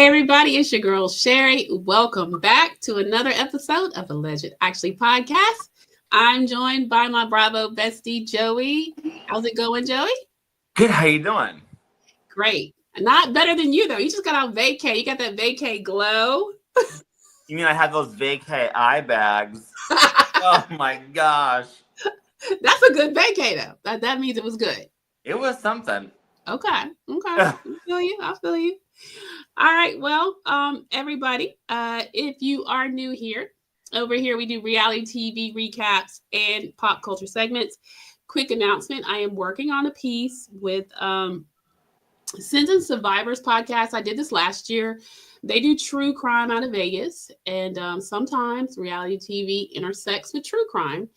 everybody, it's your girl Sherry. Welcome back to another episode of Alleged Actually Podcast. I'm joined by my Bravo bestie, Joey. How's it going, Joey? Good, how you doing? Great. Not better than you, though. You just got on vacay. You got that vacay glow. You mean I had those vacay eye bags? Oh my gosh. That's a good vacay, though. That means it was good. It was something. Okay. I feel you. All right. Well, everybody, if you are new here, over here we do reality TV recaps and pop culture segments. Quick announcement: I am working on a piece with Sins and Survivors podcast. I did this last year. They do true crime out of Vegas, and sometimes reality TV intersects with true crime.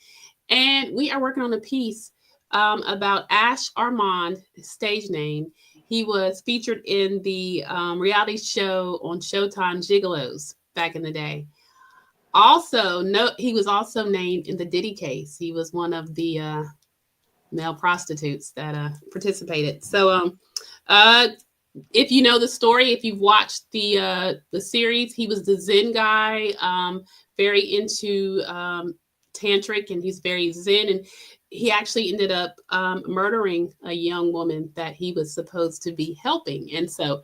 And we are working on a piece about Ash Armand, his stage name. He was featured in the reality show on Showtime, Gigolos, back in the day. Also, he was also named in the Diddy case. He was one of the male prostitutes that participated. So, if you know the story, if you've watched the series, he was the Zen guy, very into tantric, and he's very Zen, and he actually ended up murdering a young woman that he was supposed to be helping. And so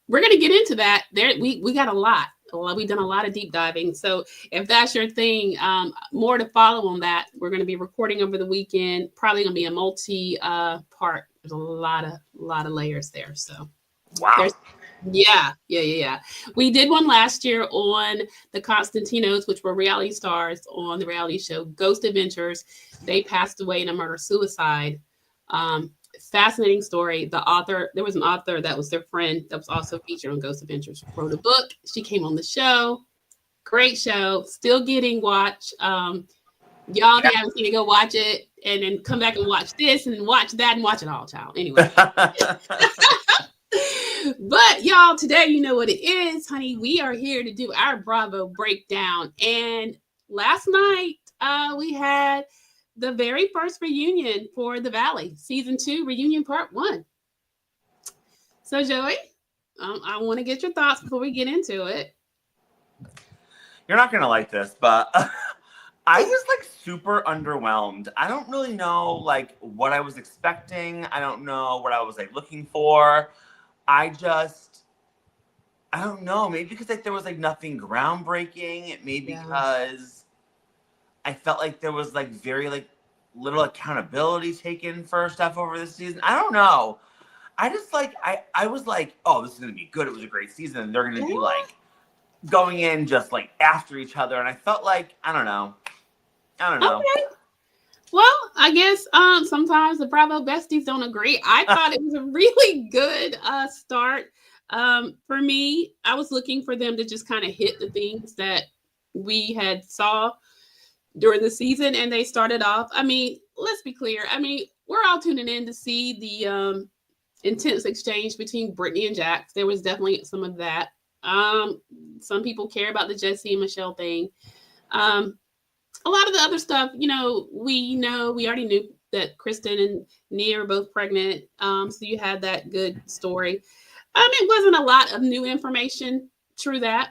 we're going to get into that. We got a lot. We've done a lot of deep diving. So if that's your thing, more to follow on that. We're going to be recording over the weekend. Probably going to be a multi-part. There's a lot of layers there. So wow. Yeah. We did one last year on the Constantinos, which were reality stars on the reality show Ghost Adventures. They passed away in a murder-suicide. Fascinating story. There was an author that was their friend that was also featured on Ghost Adventures, wrote a book. She came on the show. Great show. Still getting watch. Y'all, if you haven't seen it, go watch it and then come back and watch this and watch that and watch it all, child. Anyway. But y'all, today, you know what it is, honey. We are here to do our Bravo breakdown. And last night, we had the very first reunion for The Valley, season 2, reunion part 1. So, Joey, I want to get your thoughts before we get into it. You're not going to like this, but I was like super underwhelmed. I don't really know like what I was expecting. I don't know what I was like looking for. I don't know. Maybe because like there was like nothing groundbreaking. Maybe because I felt like there was like very like little accountability taken for stuff over this season. I don't know. I just like I was like, oh, this is gonna be good. It was a great season. And they're gonna be like going in just like after each other. And I felt like I don't know. Okay. Well, I guess sometimes the Bravo besties don't agree. I thought it was a really good start. For me, I was looking for them to just kind of hit the things that we had saw during the season, and they started off. I mean, let's be clear. I mean, we're all tuning in to see the intense exchange between Brittany and Jax. There was definitely some of that. Some people care about the Jesse and Michelle thing. A lot of the other stuff, we already knew that Kristen and Nia are both pregnant. So you had that good story. It wasn't a lot of new information, true that.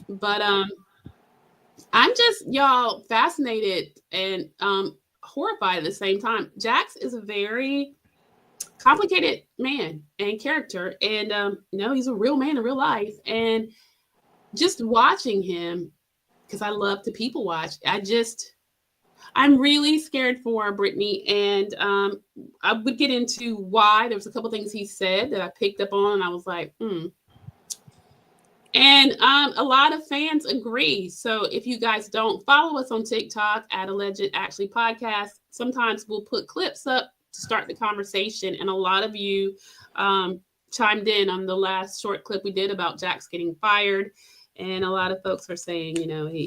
But I'm just, y'all, fascinated and horrified at the same time. Jax is a very complicated man and character. And, he's a real man in real life. And just watching him, because I love to people watch. I'm really scared for Brittany, and I would get into why. There was a couple things he said that I picked up on, and I was like, And a lot of fans agree. So if you guys don't follow us on TikTok at Alleged Actually Podcast, sometimes we'll put clips up to start the conversation, and a lot of you chimed in on the last short clip we did about Jax getting fired. And a lot of folks are saying,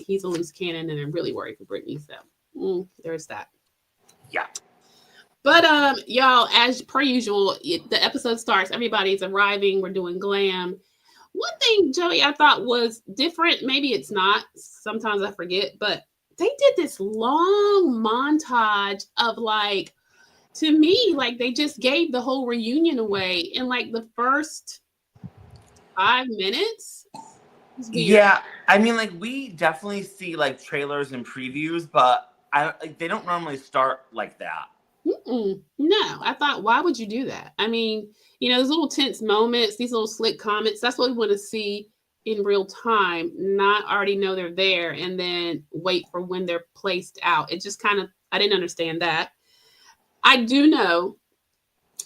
he's a loose cannon and I'm really worried for Brittany. So there's that. Yeah. But y'all, as per usual, the episode starts. Everybody's arriving. We're doing glam. One thing, Joey, I thought was different. Maybe it's not. Sometimes I forget. But they did this long montage of like, to me, like they just gave the whole reunion away in like the first 5 minutes. Yeah, I mean, like, we definitely see like trailers and previews, but they don't normally start like that. No, I thought, why would you do that? I mean, those little tense moments, these little slick comments, that's what we want to see in real time, not already know they're there and then wait for when they're placed out. It just kind of, I didn't understand that. I do know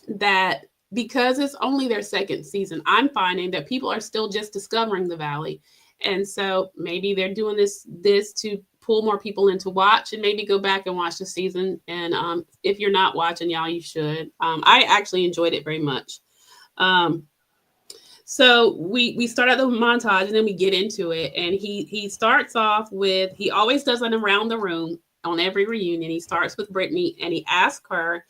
that because it's only their second season, I'm finding that people are still just discovering the Valley. And so maybe they're doing this to pull more people in to watch and maybe go back and watch the season. And if you're not watching, y'all, you should. I actually enjoyed it very much. So we start out the montage and then we get into it. And he starts off with, he always does an around the room on every reunion. He starts with Brittany and he asks her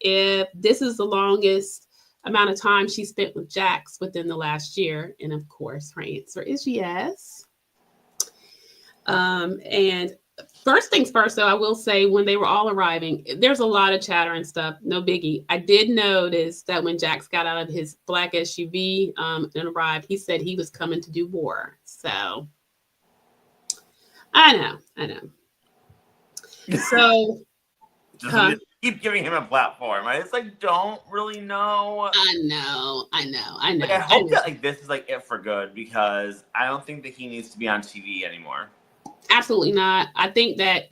if this is the longest amount of time she spent with Jax within the last year. And of course, her answer is yes. And first things first, though, I will say when they were all arriving, there's a lot of chatter and stuff. No biggie. I did notice that when Jax got out of his black SUV and arrived, he said he was coming to do war. So I know. So keep giving him a platform. I just like don't really know. I know. Like I hope that like this is like it for good because I don't think that he needs to be on TV anymore. Absolutely not. I think that,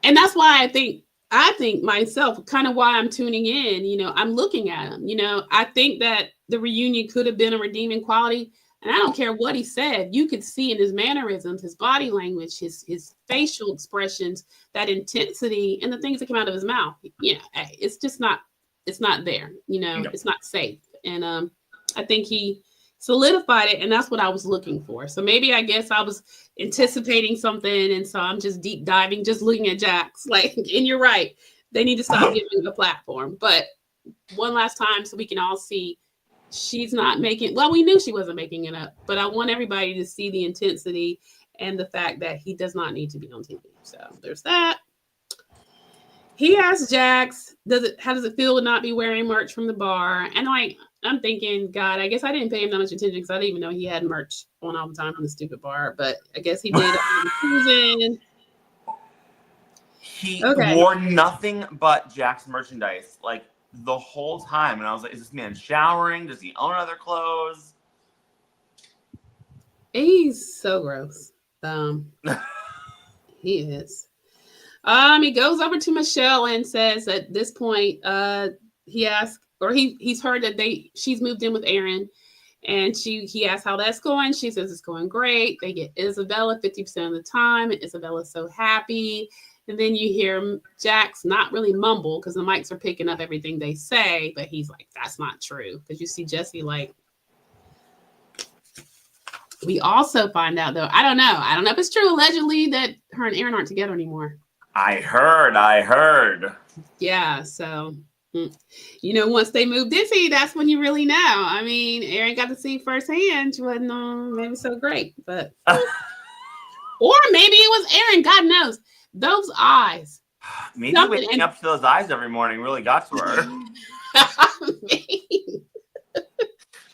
and that's why I think myself, kind of why I'm tuning in, I'm looking at him, I think that the reunion could have been a redeeming quality. And I don't care what he said. You could see in his mannerisms, his body language, his facial expressions, that intensity and the things that come out of his mouth. Yeah, it's just not, it's not there, No. It's not safe. And I think he solidified it, and that's what I was looking for. So maybe I guess I was anticipating something, and so I'm just deep diving, just looking at Jax. Like, and you're right, they need to stop giving a platform. But one last time, so we can all see she's not making. Well, we knew she wasn't making it up, but I want everybody to see the intensity and the fact that he does not need to be on TV. So there's that. He asked Jax, how does it feel to not be wearing merch from the bar? And I'm thinking, God, I guess I didn't pay him that much attention because I didn't even know he had merch on all the time from the stupid bar. But I guess he did. He wore nothing but Jax merchandise like the whole time. And I was like, is this man showering? Does he own other clothes? He's so gross. He is. He goes over to Michelle and says at this point, he asked, or he's heard that she's moved in with Aaron, and he asked how that's going. She says it's going great. They get Isabella 50% of the time, and Isabella's so happy. And then you hear Jax not really mumble because the mics are picking up everything they say, but he's like, that's not true. Because you see Jesse like. We also find out, though, I don't know if it's true, allegedly, that her and Aaron aren't together anymore. I heard. Yeah, so, once they moved Dizzy, that's when you really know. I mean, Aaron got to see firsthand. She wasn't maybe so great, but... or maybe it was Aaron, God knows. Those eyes. Maybe waking up to those eyes every morning really got to her.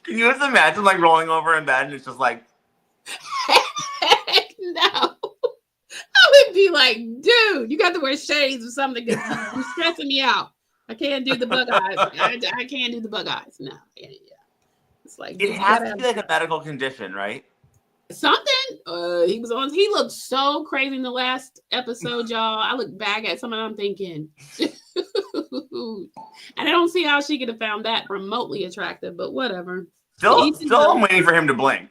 Can you just imagine, like, rolling over in bed and it's just like... No. I would be like, dude, you got to wear shades or something because you're stressing me out. I can't do the bug eyes. I can't do the bug eyes. No. Yeah. It's like it has to be like a medical condition, right? Something. He looked so crazy in the last episode, y'all. I look back at some of them thinking, and I don't see how she could have found that remotely attractive, but whatever. Still I'm waiting for him to blink.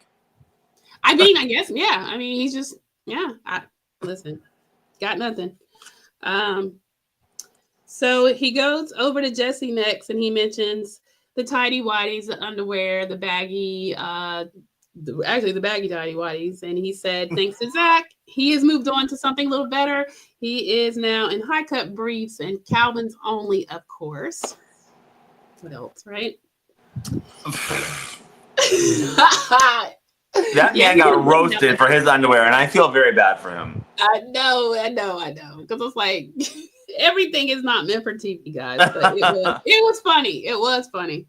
I mean, I guess, yeah. I mean, he's just, yeah. Listen, got nothing. So he goes over to Jesse next, and he mentions the tidy whities, the underwear, the baggy, the baggy tidy whities. And he said, thanks to Zach, he has moved on to something a little better. He is now in high cut briefs and Calvin's only, of course. What else, right? That man got roasted for his underwear, and I feel very bad for him. I know. Because it's like everything is not meant for TV, guys. But it was funny. It was funny.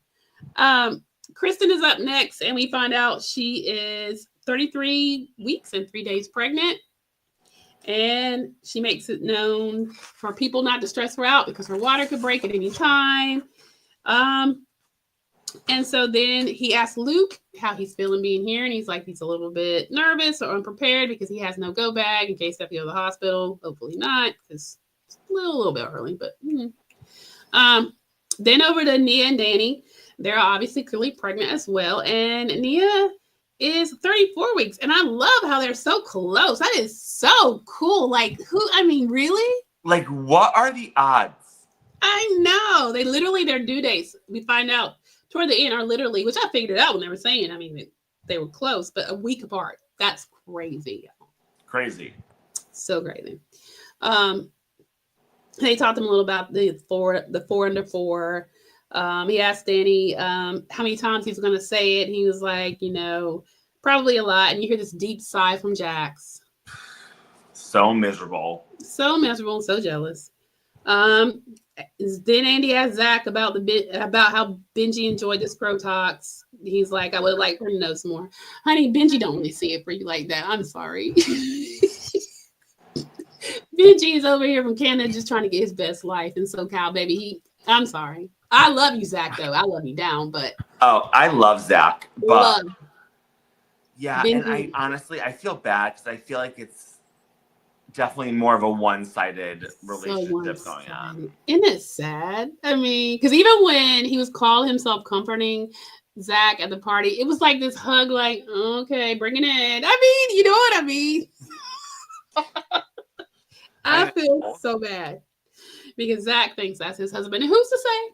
Kristen is up next, and we find out she is 33 weeks and 3 days pregnant. And she makes it known for people not to stress her out because her water could break at any time. And so then he asks Luke how he's feeling being here, and he's like he's a little bit nervous or unprepared because he has no go bag in case they have to go to the hospital. Hopefully not, because it's a little bit early. But then over to Nia and Danny. They're obviously clearly pregnant as well, and Nia is 34 weeks, and I love how they're so close. That is so cool. Like, really? Like, what are the odds? I know. Their due dates, we find out toward the end, are literally, which I figured it out when they were saying, they were close, but a week apart. That's crazy. Crazy. So crazy. They talked to him a little about the 4 under 4. He asked Danny how many times he's going to say it. He was like, probably a lot. And you hear this deep sigh from Jax. So miserable. So miserable. So jealous. Then Andy asked Zach about how Benji enjoyed the Scro Talks. He's like, I would like her to know some more. Honey, Benji don't really see it for you like that. I'm sorry. Benji is over here from Canada just trying to get his best life in SoCal, baby. I'm sorry. I love you, Zach, though. I love you down, but... Oh, I love Zach, but... Yeah, Benji. and I honestly, I feel bad because I feel like it's definitely more of a one-sided relationship going on. Isn't it sad? Because even when he was calling himself comforting Zach at the party, it was like this hug, like, okay, bring it in. You know what I mean? I feel so bad because Zach thinks that's his husband. And who's to say?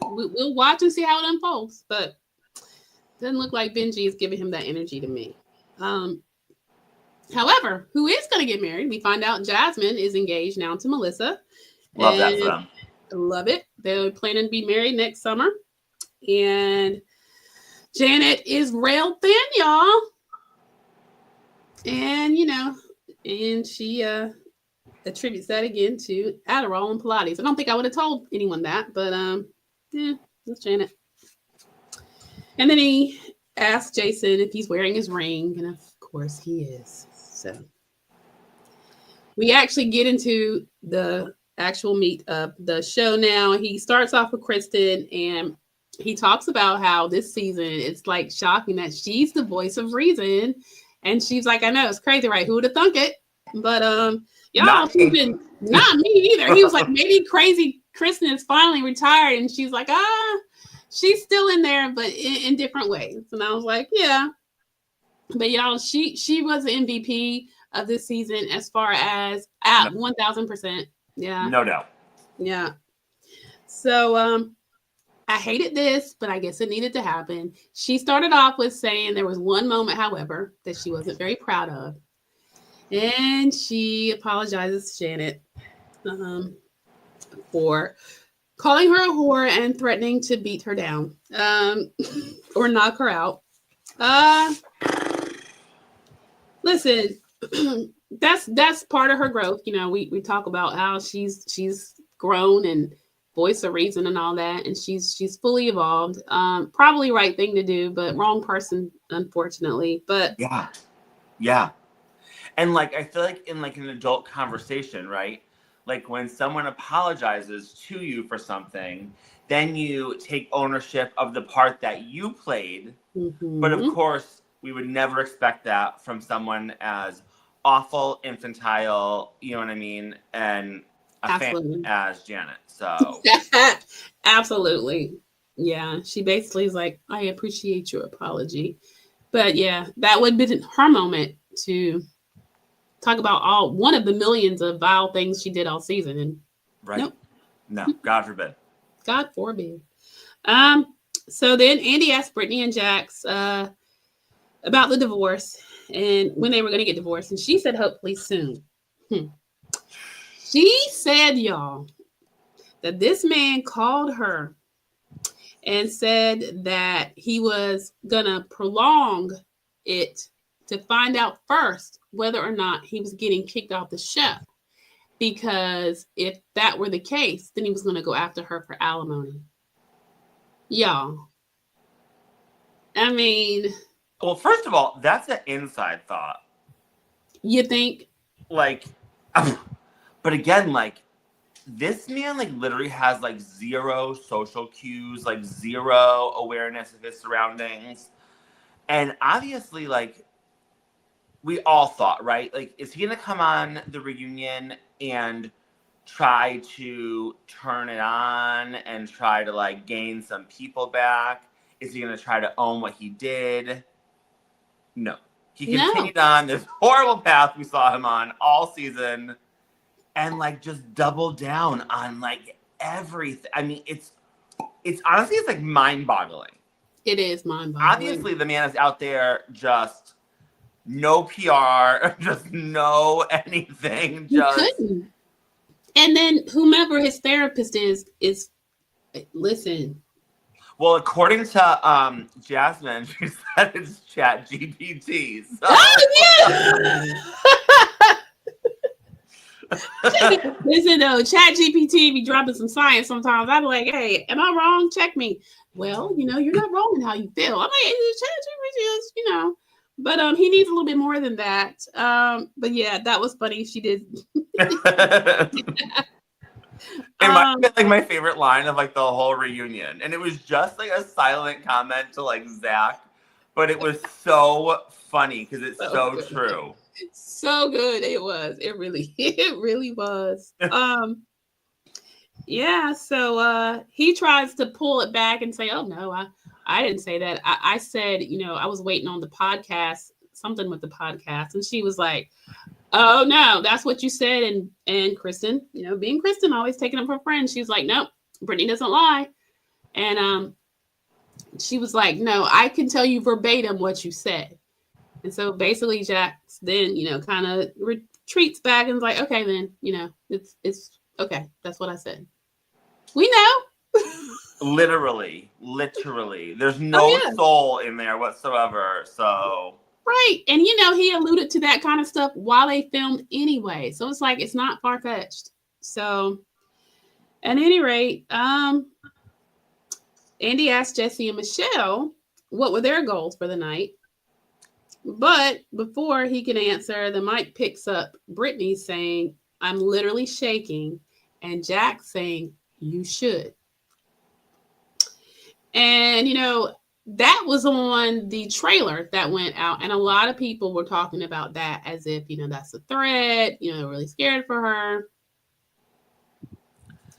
We'll watch and see how it unfolds. But it doesn't look like Benji is giving him that energy to me. However, who is going to get married? We find out Jasmine is engaged now to Melissa. Love that for them. Love it. They're planning to be married next summer. And Janet is rail thin, y'all. And, and she attributes that again to Adderall and Pilates. I don't think I would have told anyone that, but that's Janet. And then he asked Jason if he's wearing his ring, and of course he is. So we actually get into the actual meat of the show now. He starts off with Kristen, and he talks about how this season it's like shocking that she's the voice of reason. And she's like, I know, it's crazy, right? Who would have thunk it? But y'all, not me either. He was like, maybe crazy Kristen is finally retired, and she's like, she's still in there, but in different ways. And I was like, yeah. But y'all, she was the MVP of this season as far as at 1,000%. Yeah. No doubt. Yeah. So I hated this, but I guess it needed to happen. She started off with saying there was one moment, however, that she wasn't very proud of. And she apologizes to Janet for calling her a whore and threatening to beat her down or knock her out. Listen, that's part of her growth. We talk about how she's grown and voice of reason and all that, and she's fully evolved. Probably right thing to do, but wrong person, unfortunately. But yeah. And I feel like in an adult conversation, right? Like when someone apologizes to you for something, then you take ownership of the part that you played. Mm-hmm. But of course, we would never expect that from someone as awful, infantile, you know what I mean? And a fan as Janet. So absolutely. Yeah. She basically is like, I appreciate your apology. But yeah, that would have been her moment to talk about one of the millions of vile things she did all season. And right. Nope. No, God forbid. God forbid. So then Andy asked Brittany and Jax about the divorce and when they were going to get divorced. And she said, hopefully soon. She said, y'all, that this man called her and said that he was going to prolong it to find out first whether or not he was getting kicked off the show. Because if that were the case, then he was going to go after her for alimony. Y'all, I mean, well, first of all, that's an inside thought. you think? Like, but again, like, this man, like, literally has, like, zero social cues, like, zero awareness of his surroundings. And obviously, like, we all thought, right? Like, is he going to come on the reunion and try to turn it on and try to, like, gain some people back? Is he going to try to own what he did? No. He No. continued on this horrible path we saw him on all season and, like, just doubled down on, like, everything. I mean, it's honestly, it's, like, mind-boggling. It is mind-boggling. Obviously, the man is out there just no PR, just no anything. He couldn't. And then whomever his therapist is listen. Well, according to Jasmine, she said it's Chat GPT. So. Oh yeah. Listen though, Chat GPT be dropping some science sometimes. I'm like, hey, am I wrong? Check me. Well, you're not wrong in how you feel. I'm like, Chat GPT is, but he needs a little bit more than that. But yeah, that was funny. She did. It might have been like my favorite line of like the whole reunion. And it was just like a silent comment to like Zach, but it was so funny because it's so true. So good it was. It really was. Yeah, so he tries to pull it back and say, oh no, I didn't say that. I said, I was waiting on the podcast, something with the podcast, and she was like, oh no, that's what you said. And Kristen, being Kristen, always taking up her friends, she's like, nope, Brittany doesn't lie. And she was like, no, I can tell you verbatim what you said. And so basically Jax then, kind of retreats back and is like, okay, then, it's okay. That's what I said. We know. Literally. There's no soul in there whatsoever. So. Right. And, he alluded to that kind of stuff while they filmed anyway. So it's like, it's not far-fetched. So at any rate, Andy asked Jesse and Michelle what were their goals for the night. But before he can answer, the mic picks up Brittany saying, I'm literally shaking. And Jack saying, you should. And, that was on the trailer that went out. And a lot of people were talking about that as if, that's a threat. They're really scared for her.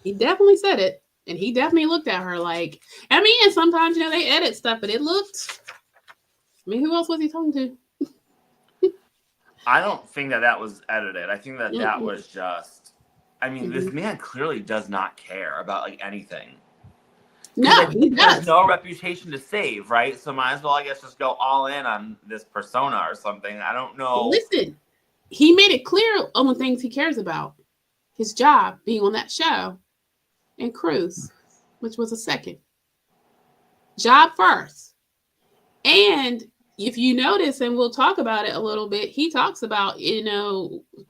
He definitely said it. And he definitely looked at her like, and sometimes, they edit stuff, but it looked, who else was he talking to? I don't think that was edited. I think that was just, this man clearly does not care about like anything. No, he does. There's no reputation to save, right? So might as well, I guess, just go all in on this persona or something. I don't know. Listen, he made it clear on the things he cares about. His job, being on that show, and Cruise, which was a second. Job first. And if you notice, and we'll talk about it a little bit, he talks about,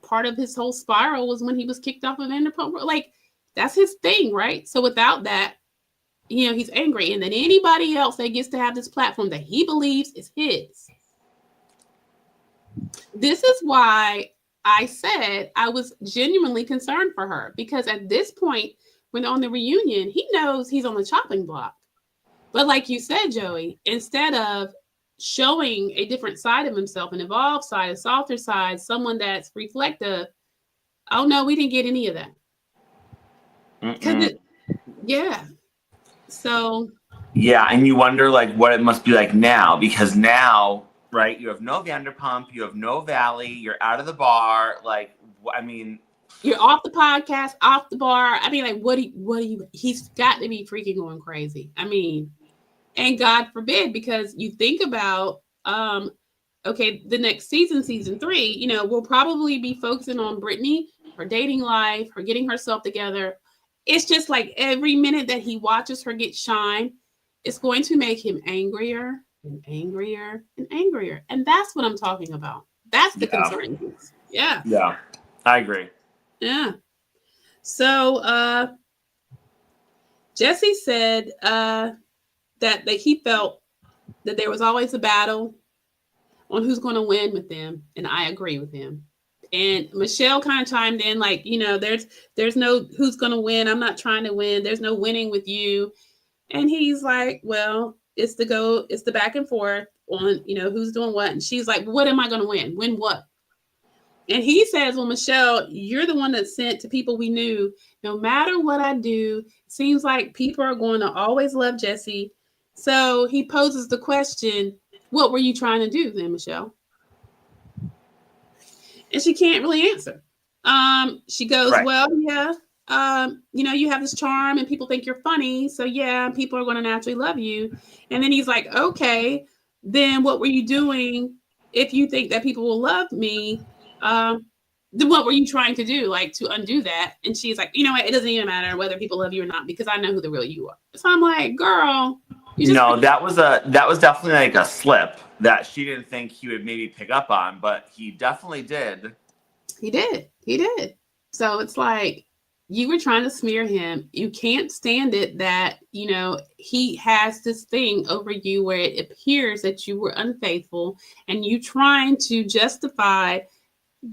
part of his whole spiral was when he was kicked off of Vanderpump. Like, that's his thing, right? So without that, he's angry. And then anybody else that gets to have this platform that he believes is his. This is why I said I was genuinely concerned for her. Because at this point, when on the reunion, he knows he's on the chopping block. But like you said, Joey, instead of showing a different side of himself, an evolved side, a softer side, someone that's reflective, oh no, we didn't get any of that. Yeah. So. Yeah, and you wonder like what it must be like now, because now, right, you have no Vanderpump, you have no Valley, you're out of the bar. Like, you're off the podcast, off the bar. What do you, he's got to be freaking going crazy. And God forbid, because you think about, okay, the next season 3, we'll probably be focusing on Brittany, her dating life, her getting herself together. It's just like every minute that he watches her get shine, it's going to make him angrier and angrier and angrier. And that's what I'm talking about. That's the concerning piece. Yeah. Yeah, I agree. Yeah. So Jesse said that he felt that there was always a battle on who's going to win with them, and I agree with him. And Michelle kind of chimed in like, there's no who's going to win. I'm not trying to win. There's no winning with you. And he's like, well, it's the back and forth on, who's doing what. And she's like, what am I going to win? Win what? And he says, well, Michelle, you're the one that sent to people we knew. No matter what I do, seems like people are going to always love Jesse. So he poses the question, what were you trying to do then, Michelle? And she can't really answer. She goes, right. Well, yeah, you have this charm and people think you're funny. So yeah, people are going to naturally love you. And then he's like, okay, then what were you doing if you think that people will love me? Then what were you trying to do, like to undo that? And she's like, you know what? It doesn't even matter whether people love you or not because I know who the real you are. So I'm like, girl, that was definitely like a slip that she didn't think he would maybe pick up on, but he definitely did. He did. So it's like you were trying to smear him. You can't stand it that, he has this thing over you where it appears that you were unfaithful and you trying to justify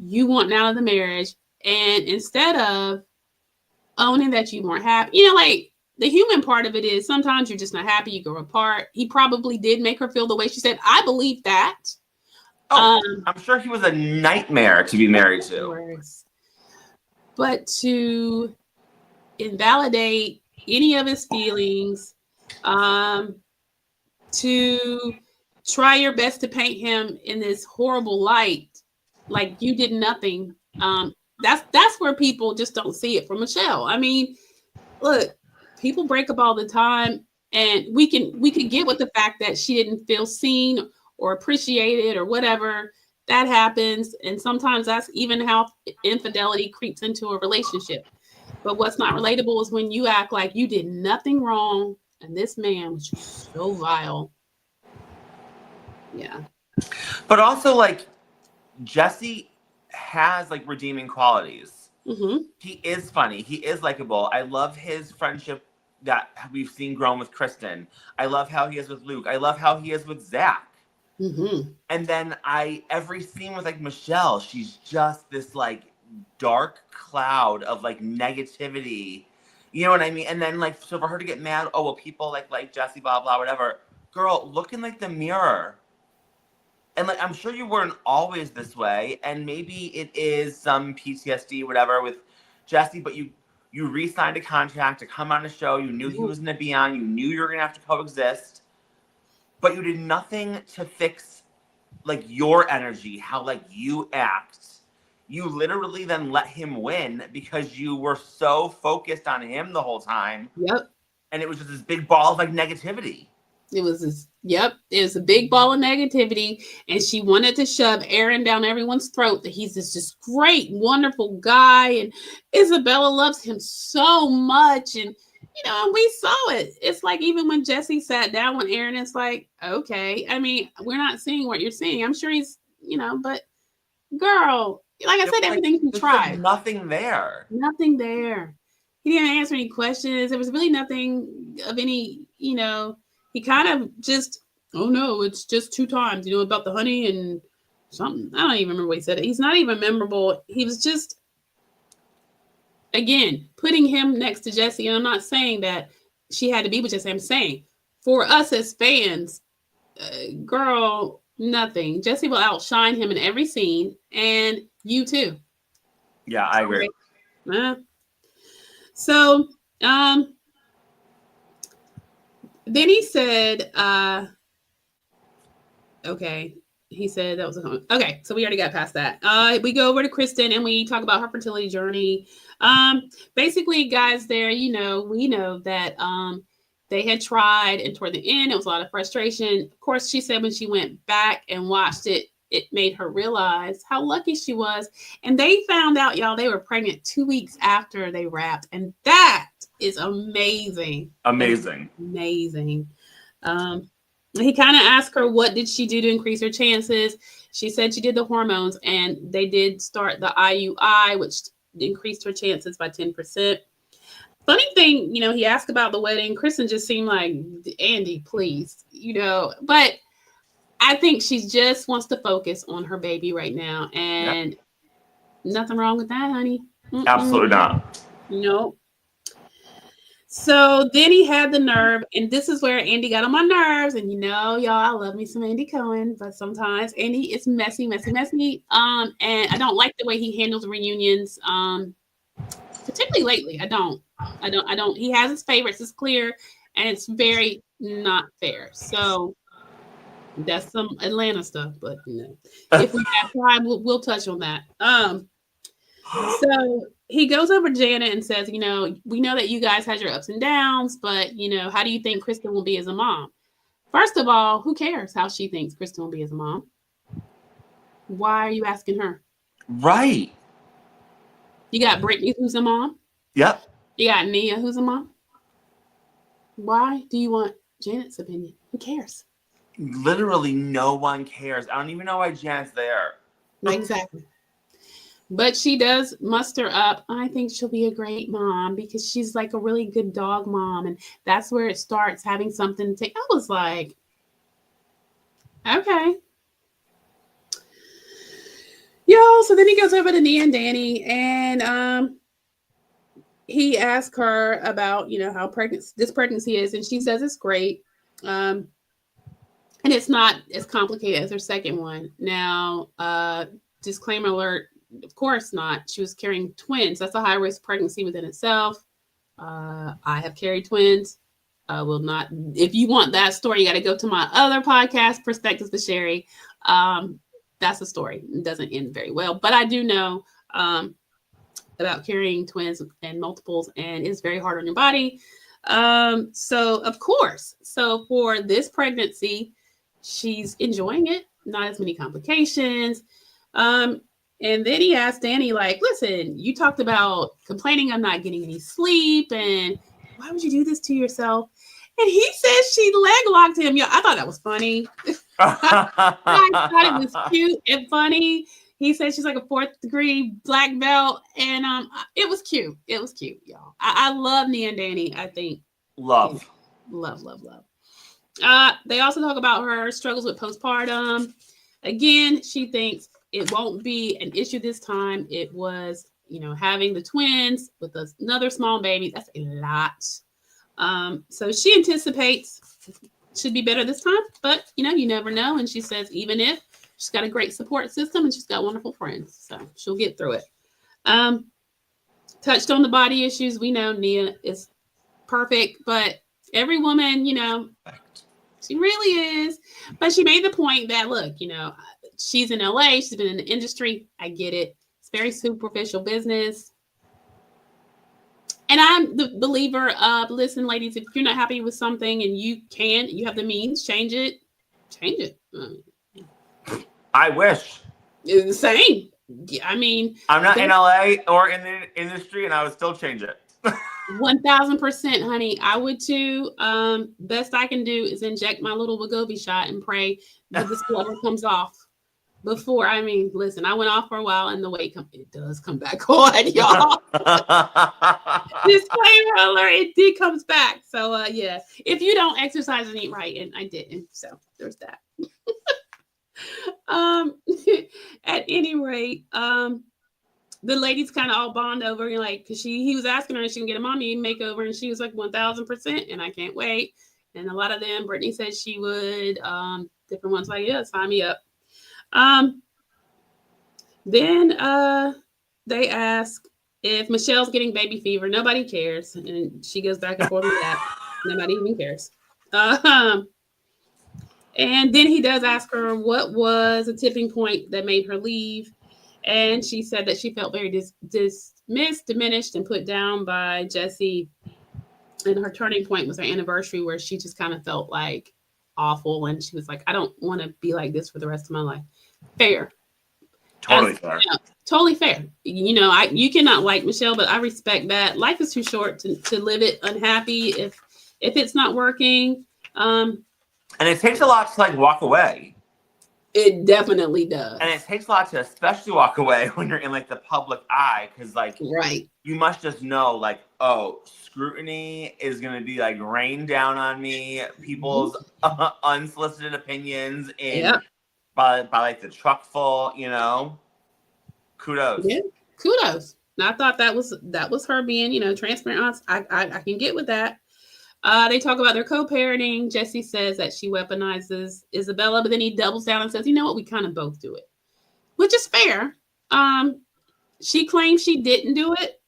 you wanting out of the marriage. And instead of owning that you weren't happy, like the human part of it is sometimes you're just not happy. You go apart. He probably did make her feel the way she said. I believe that. Oh, I'm sure he was a nightmare to be married to. But to invalidate any of his feelings, to try your best to paint him in this horrible light, like you did nothing. That's where people just don't see it from Michelle. I mean, look, people break up all the time, and we can get with the fact that she didn't feel seen or appreciated or whatever. That happens, and sometimes that's even how infidelity creeps into a relationship. But what's not relatable is when you act like you did nothing wrong and this man was just so vile. Yeah. But also, like, Jesse has like redeeming qualities. Mm-hmm. He is funny. He is likable. I love his friendship that we've seen grown with Kristen. I love how he is with Luke. I love how he is with Zach. Mm-hmm. And then every scene with like Michelle, she's just this like dark cloud of like negativity. You know what I mean? And then like, so for her to get mad, oh, well, people like Jesse, blah, blah, whatever. Girl, look in like the mirror. And like, I'm sure you weren't always this way. And maybe it is some PTSD, whatever, with Jesse, but you re-signed a contract to come on a show. You knew he was going to be on. You knew you were going to have to coexist. But you did nothing to fix like your energy, how like you act. You literally then let him win because you were so focused on him the whole time. Yep. And it was just this big ball of like negativity. It was a big ball of negativity, and she wanted to shove Aaron down everyone's throat that he's this just great, wonderful guy, and Isabella loves him so much, and and we saw it. It's like even when Jesse sat down with Aaron, it's like, okay, I mean, we're not seeing what you're seeing. I'm sure he's, but girl, like I said, everything he tried. Nothing there. Nothing there. He didn't answer any questions. There was really nothing of any, he kind of just, oh no, it's just 2 times, about the honey and something. I don't even remember what he said. He's not even memorable. He was just, again, putting him next to Jesse. And I'm not saying that she had to be with Jesse. I'm saying for us as fans, girl, nothing. Jesse will outshine him in every scene, and you too. Yeah, I agree. So, then he said, okay. He said that was okay. So we already got past that. We go over to Kristen and we talk about her fertility journey. Basically, guys, there, we know that they had tried, and toward the end, it was a lot of frustration. Of course, she said when she went back and watched it, it made her realize how lucky she was. And they found out, y'all, they were pregnant 2 weeks after they wrapped. And that is amazing. Amazing. Amazing. He kind of asked her, what did she do to increase her chances? She said she did the hormones, and they did start the IUI, which increased her chances by 10%. Funny thing, he asked about the wedding. Kristen just seemed like, Andy, please, but I think she just wants to focus on her baby right now. And nothing wrong with that, honey. Absolutely not. No. So then he had the nerve, and this is where Andy got on my nerves. And y'all, I love me some Andy Cohen, but sometimes Andy is messy. And I don't like the way he handles reunions. Particularly lately. I don't. He has his favorites, it's clear, and it's very not fair. So that's some Atlanta stuff, but if we have time, we'll touch on that. So he goes over to Janet and says, we know that you guys had your ups and downs, but how do you think Kristen will be as a mom? First of all, who cares how she thinks Kristen will be as a mom? Why are you asking her? Right. You got Brittany, who's a mom. Yep. You got Nia, who's a mom. Why do you want Janet's opinion? Who cares? Literally no one cares. I don't even know why Janet's there. Exactly. But she does muster up, I think she'll be a great mom because she's like a really good dog mom. And that's where it starts, having something to take. I was like, okay. So then he goes over to Nia and Danny, and he asks her about, how this pregnancy is. And she says it's great. And it's not as complicated as her second one. Now, disclaimer alert, of course not. She was carrying twins. That's a high risk pregnancy within itself. I have carried twins. I will not. If you want that story, you got to go to my other podcast, Perspectives with Sherry. That's a story. It doesn't end very well, but I do know about carrying twins and multiples, and it's very hard on your body. So of course, for this pregnancy, she's enjoying it. Not as many complications. And then he asked Danny, like, listen, you talked about complaining I'm not getting any sleep, and why would you do this to yourself? And he says she leg locked him. I thought that was funny. I thought it was cute and funny. He said she's like a 4th degree black belt, and it was cute. It was cute, y'all. I love Nia and Danny. I think love. They also talk about her struggles with postpartum. Again, she thinks it won't be an issue this time. It was, having the twins with another small baby. That's a lot. So she anticipates should be better this time, but you never know. And she says, even if she's got a great support system and she's got wonderful friends, so she'll get through it. Touched on the body issues. We know Nia is perfect, but every woman, she really is. But she made the point that, look, she's in LA. She's been in the industry. I get it. It's very superficial business. And I'm the believer of, listen, ladies, if you're not happy with something and you have the means, change it. I wish. It's the same. Yeah, I mean, I'm not in LA or in the industry, and I would still change it. 1000%, honey. I would too. Best I can do is inject my little Wegovy shot and pray that this water comes off. Listen, I went off for a while, and the weight it does come back on, y'all. Disclaimer alert, it did comes back. So yeah, if you don't exercise and eat right, and I didn't, so there's that. At any rate, the ladies kind of all bond over, because he was asking her if she can get a mommy makeover, and she was like 1000%, and I can't wait. And a lot of them, Brittany said she would. Different ones like, yeah, sign me up. Then they ask if Michelle's getting baby fever. Nobody cares, and she goes back and forth with that. Nobody even cares. And then he does ask her what was a tipping point that made her leave, and she said that she felt very dismissed, diminished, and put down by Jesse. And her turning point was her anniversary, where she just kind of felt like awful, and she was like, I don't want to be like this for the rest of my life. Fair. Totally fair. Totally fair. You cannot like Michelle, but I respect that. Life is too short to live it unhappy if it's not working. And it takes a lot to walk away. It definitely does. And it takes a lot to especially walk away when you're in like the public eye, because like Right. you must just know like, oh, scrutiny is gonna be like rained down on me. People's unsolicited opinions in Yep. by like the truck full, Yeah. Kudos. Kudos. I thought that was her being, transparent. I can get with that. They talk about their co-parenting. Jesse says that she weaponizes Isabella, but then he doubles down and says, "You know what? We kind of both do it," which is fair. Um, she claims she didn't do it,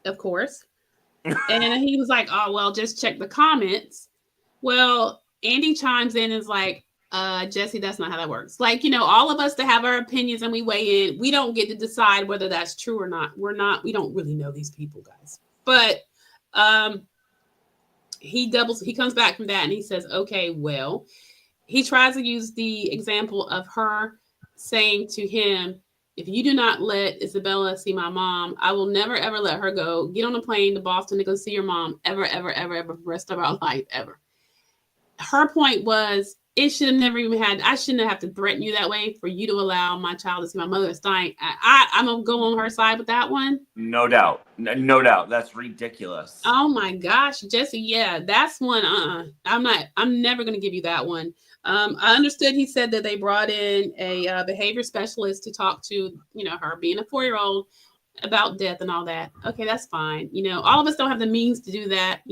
of course, and he was like, "Oh well, just check the comments." Well, Andy chimes in and is like, Jesse, that's not how that works. Like, all of us to have our opinions and we weigh in, we don't get to decide whether that's true or not. We don't really know these people, guys. But um, he comes back from that and he says, okay, well, he tries to use the example of her saying to him, if you do not let Isabella see my mom, I will never ever let her go. Get on a plane to Boston to go see your mom ever, ever, ever, ever, for the rest of our life, ever. Her point was, it should have never even had. I shouldn't have to threaten you that way for you to allow my child to see my mother is dying. I'm gonna go on her side with that one. No doubt, no doubt. That's ridiculous. Oh my gosh, Jesse, yeah, that's one. I'm never gonna give you that one. I understood he said that they brought in a behavior specialist to talk to, her being a 4-year-old about death and all that. Okay, that's fine. All of us don't have the means to do that.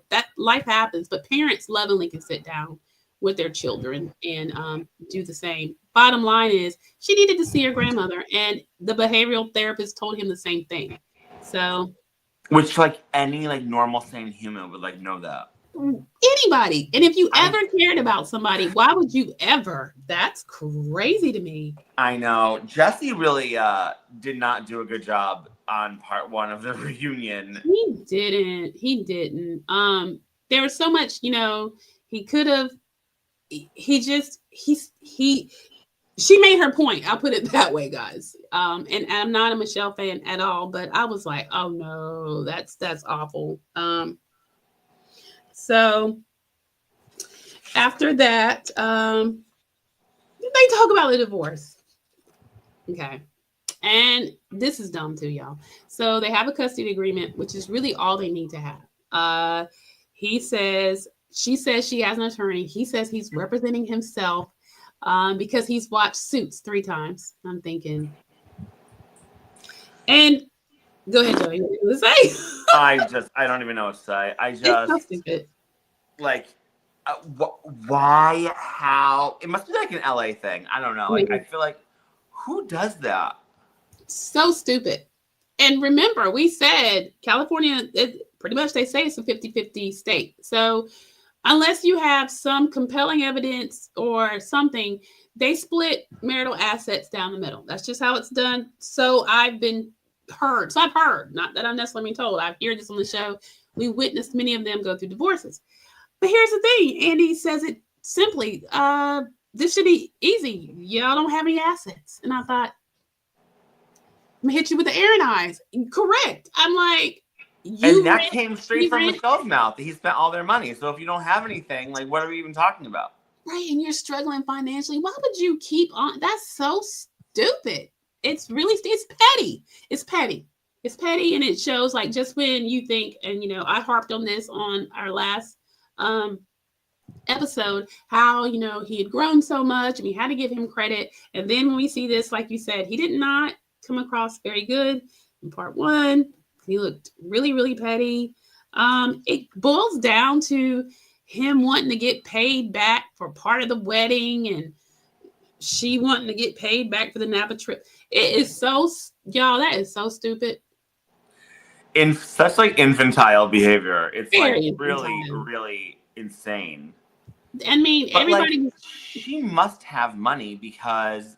That life happens, but parents lovingly can sit down with their children and do the same. Bottom line is, she needed to see her grandmother, and the behavioral therapist told him the same thing. So, which like any like normal sane human would like know that. Anybody. And if you ever cared about somebody, why would you ever? That's crazy to me. I know. Jesse really did not do a good job on part 1 of the reunion. He didn't. There was so much, he could have. She made her point. I'll put it that way, guys. And I'm not a Michelle fan at all, but I was like, oh no, that's awful. So after that, they talk about the divorce. Okay. And this is dumb too, y'all. So they have a custody agreement, which is really all they need to have. She says she has an attorney. He says he's representing himself because he's watched Suits 3 times. I'm thinking. And go ahead, Joey. What you say? I don't even know what to say. It's so stupid. Like, why? How? It must be like an LA thing. I don't know. Like, I feel like, who does that? So stupid. And remember, we said California, pretty much they say it's a 50-50 state. So unless you have some compelling evidence or something, they split marital assets down the middle. That's just how it's done. So I've heard, not that I'm necessarily being told. I've heard this on the show. We witnessed many of them go through divorces. But here's the thing, Andy says it simply, this should be easy. Y'all don't have any assets. And I thought, I'm gonna hit you with the Aaron eyes. Correct. I'm like, and that came straight from Michelle's mouth. He spent all their money. So if you don't have anything, like, what are we even talking about? Right, and you're struggling financially. Why would you keep on? That's so stupid. It's petty. It's petty. It's petty, and it shows like just when you think, and I harped on this on our last episode, how he had grown so much and we had to give him credit. And then when we see this, like you said, he did not come across very good in part 1. He looked really, really petty. It boils down to him wanting to get paid back for part of the wedding and she wanting to get paid back for the Napa trip. It is so, y'all, that is so stupid. In such like infantile behavior. It's Very like infantile. really, really insane. I mean, but everybody. Like, she must have money because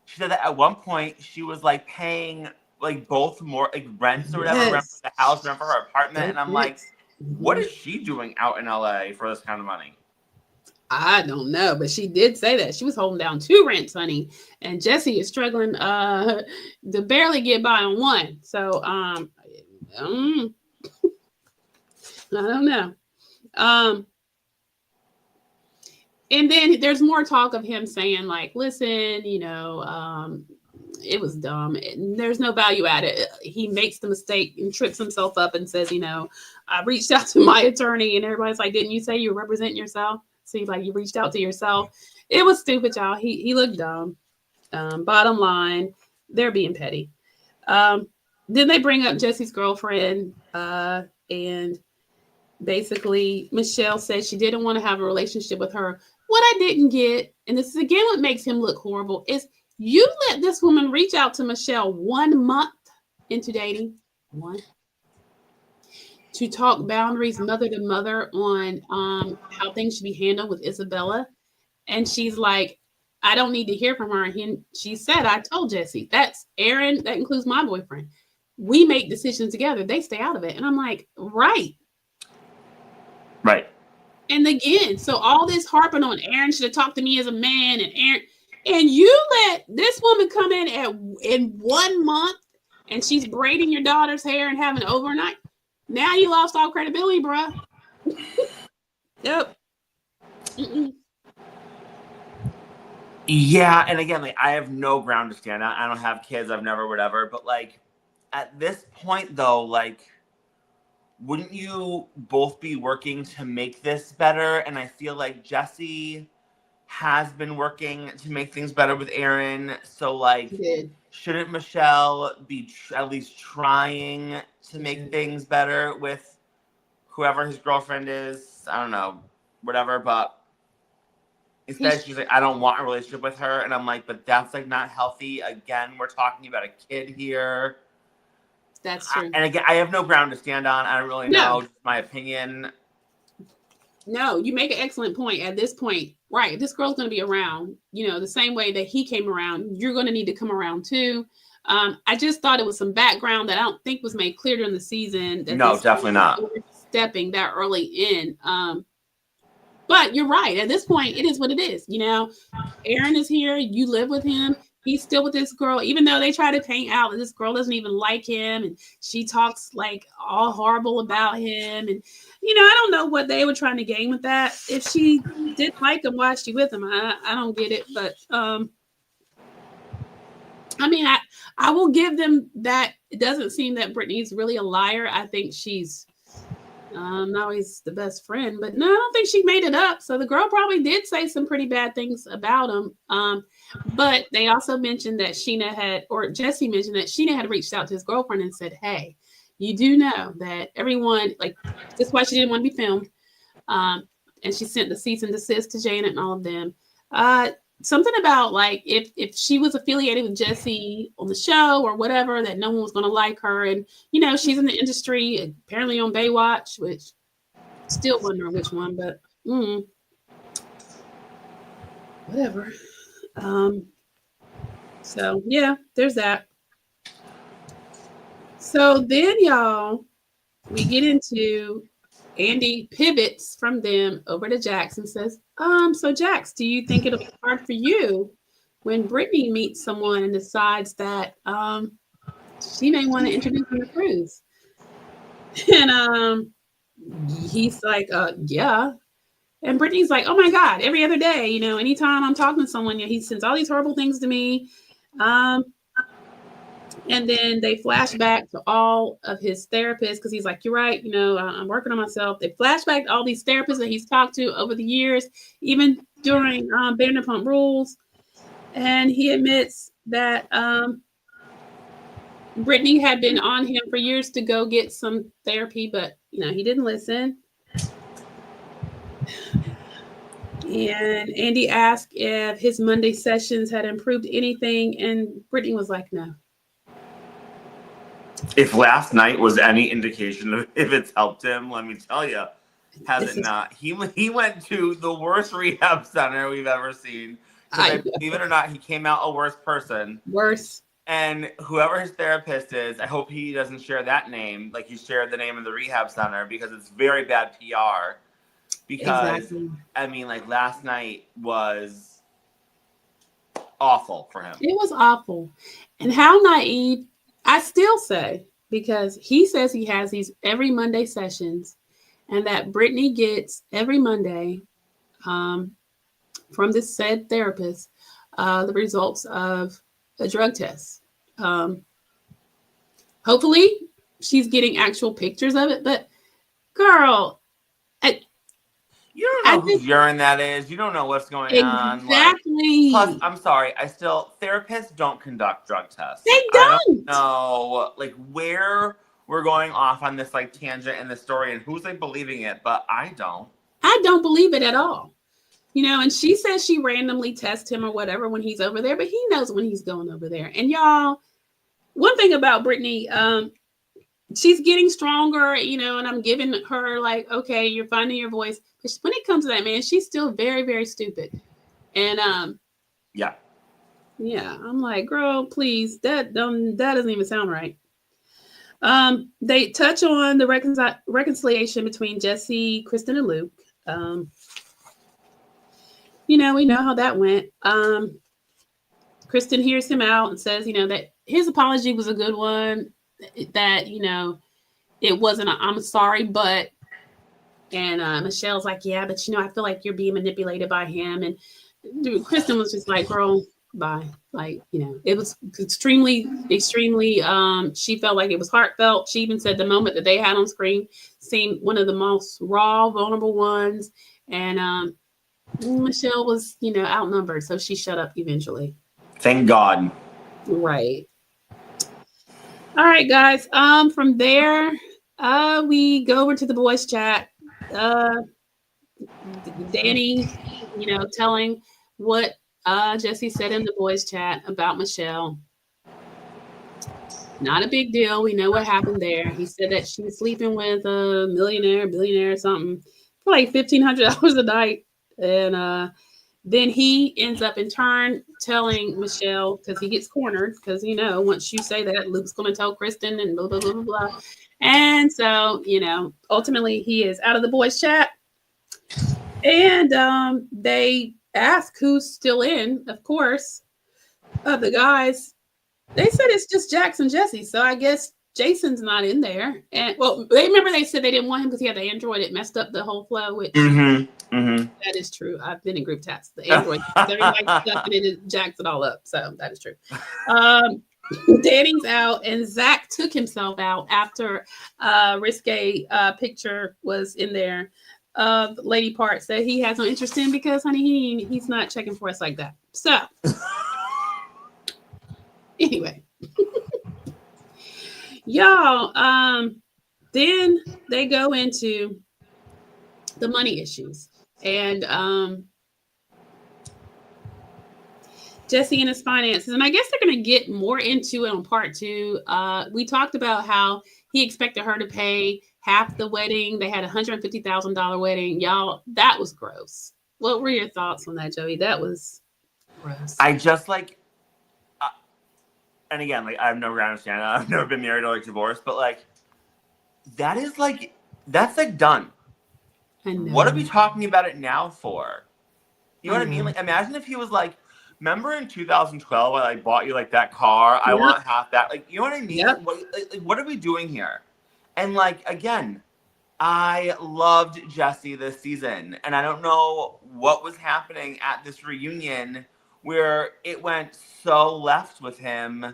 she said that at one point she was like paying like both more like rents or whatever, rent for the house, rent for her apartment. And I'm like, what is she doing out in LA for this kind of money? I don't know, but she did say that she was holding down 2 rents, honey, and Jesse is struggling to barely get by on 1. So I don't know. And then there's more talk of him saying like, listen, it was dumb. There's no value added. He makes the mistake and trips himself up and says, I reached out to my attorney, and everybody's like, didn't you say you were representing yourself? Seems like you reached out to yourself. It was stupid, y'all. He looked dumb. Bottom line, they're being petty. Then they bring up Jesse's girlfriend, and basically Michelle said she didn't want to have a relationship with her. What I didn't get, and this is again what makes him look horrible, is you let this woman reach out to Michelle 1 month into dating, to talk boundaries mother to mother on how things should be handled with Isabella. And she's like, I don't need to hear from her. She said, I told Jesse, that's Aaron, that includes my boyfriend. We make decisions together. They stay out of it. And I'm like, right. Right. And again, so all this harping on Aaron should have talked to me as a man, and Aaron, and you let this woman come in 1 month, and she's braiding your daughter's hair and having overnight. Now you lost all credibility, bruh. Yep. Mm-mm. Yeah, and again, like I have no ground to stand on. I don't have kids. I've never, whatever. But like at this point, though, like, wouldn't you both be working to make this better? And I feel like Jesse has been working to make things better with Aaron. So like, shouldn't Michelle be at least trying to make things better with whoever his girlfriend is? I don't know, whatever, but. Instead, she's like, I don't want a relationship with her. And I'm like, but that's like not healthy. Again, we're talking about a kid here. That's true. And again, I have no ground to stand on. I don't really know. Just my opinion. No, you make an excellent point. At this point, right, this girl's going to be around, the same way that he came around. You're going to need to come around too. I just thought it was some background that I don't think was made clear during the season. That no, definitely not. Stepping that early in. But you're right. At this point, it is what it is. Aaron is here. You live with him. He's still with this girl, even though they try to paint out that this girl doesn't even like him, and she talks like all horrible about him. And I don't know what they were trying to gain with that. If she didn't like him, why is she with him? I don't get it. But I mean, I will give them that. It doesn't seem that Brittany's really a liar. I think she's not always the best friend, but no, I don't think she made it up. So the girl probably did say some pretty bad things about him. But they also mentioned that Jesse mentioned that Sheena had reached out to his girlfriend and said, hey, you do know that everyone, like, that's why she didn't want to be filmed. And she sent the cease and desist to Janet and all of them. Something about like if she was affiliated with Jesse on the show or whatever, that no one was going to like her. And she's in the industry, apparently on Baywatch, which still wondering which one, but whatever. So yeah, there's that. So then, y'all, we get into Andy pivots from them over to Jax and says, so Jax, do you think it'll be hard for you when Brittany meets someone and decides that she may want to introduce him to Cruz? And he's like, yeah. And Brittany's like, oh my God, every other day, anytime I'm talking to someone, he sends all these horrible things to me. And then they flash back to all of his therapists because he's like, you're right, I'm working on myself. They flash back to all these therapists that he's talked to over the years, even during Vanderpump Rules. And he admits that Brittany had been on him for years to go get some therapy, but, he didn't listen. And Andy asked if his Monday sessions had improved anything, and Brittany was like, no. If last night was any indication of if it's helped him, let me tell you, has it not? He went to the worst rehab center we've ever seen. Believe it or not, he came out a worse person. Worse. And whoever his therapist is, I hope he doesn't share that name, like he shared the name of the rehab center, because it's very bad PR. Because, I mean, like last night was awful for him. It was awful. And how naive, I still say, because he says he has these every Monday sessions and that Brittany gets every Monday from this said therapist the results of a drug test. Hopefully, she's getting actual pictures of it. But girl, you don't know whose urine that is. You don't know what's going on. Exactly. Plus, I'm sorry. Therapists don't conduct drug tests. They I don't know, where we're going off on this tangent in the story and who's believing it, but I don't. I don't believe it at all. And she says she randomly tests him or whatever when he's over there, but he knows when he's going over there. And y'all, one thing about Brittany, she's getting stronger, and I'm giving her okay, you're finding your voice. But when it comes to that, man, she's still very, very stupid. And yeah, I'm like, girl, please, that doesn't even sound right. They touch on the reconciliation between Jesse, Kristen, and Luke. We know how that went. Kristen hears him out and says, that his apology was a good one. That it wasn't I'm sorry, but. And Michelle's like, yeah, but I feel like you're being manipulated by him. And Kristen was just like, girl, bye. It was extremely, extremely. She felt like it was heartfelt. She even said the moment that they had on screen seemed one of the most raw, vulnerable ones. And Michelle was, outnumbered, so she shut up eventually. Thank God. Right. All right, guys. From there, we go over to the boys' chat. Danny, telling what Jesse said in the boys' chat about Michelle. Not a big deal. We know what happened there. He said that she was sleeping with a billionaire or something for $1,500 a night. And then he ends up in turn telling Michelle, because he gets cornered, because, once you say that, Luke's going to tell Kristen and blah, blah, blah, blah, blah. And so, ultimately he is out of the boys' chat. And they ask who's still in, of course, the guys. They said it's just Jax and Jesse, so I guess Jason's not in there. And they said they didn't want him because he had the Android. It messed up the whole flow, which that is true. I've been in group chats. The Android, everybody stuff and it jacks it all up. So that is true. Danny's out, and Zach took himself out after risque picture was in there. Lady part said he has no interest in because, honey, he's not checking for us like that. So anyway, y'all, then they go into the money issues, and Jesse and his finances, and I guess they're going to get more into it on part 2. We talked about how he expected her to pay half the wedding. They had a $150,000 wedding. Y'all, that was gross. What were your thoughts on that, Joey? That was gross. I just and again, I've never understand. I've never been married or divorced, but that is that's done. I know. What are we talking about it now for? You know what I mean? Imagine if he was remember in 2012 when I bought you that car? I want half that. You know what I mean? Yep. What are we doing here? And again, I loved Jesse this season, and I don't know what was happening at this reunion where it went so left with him.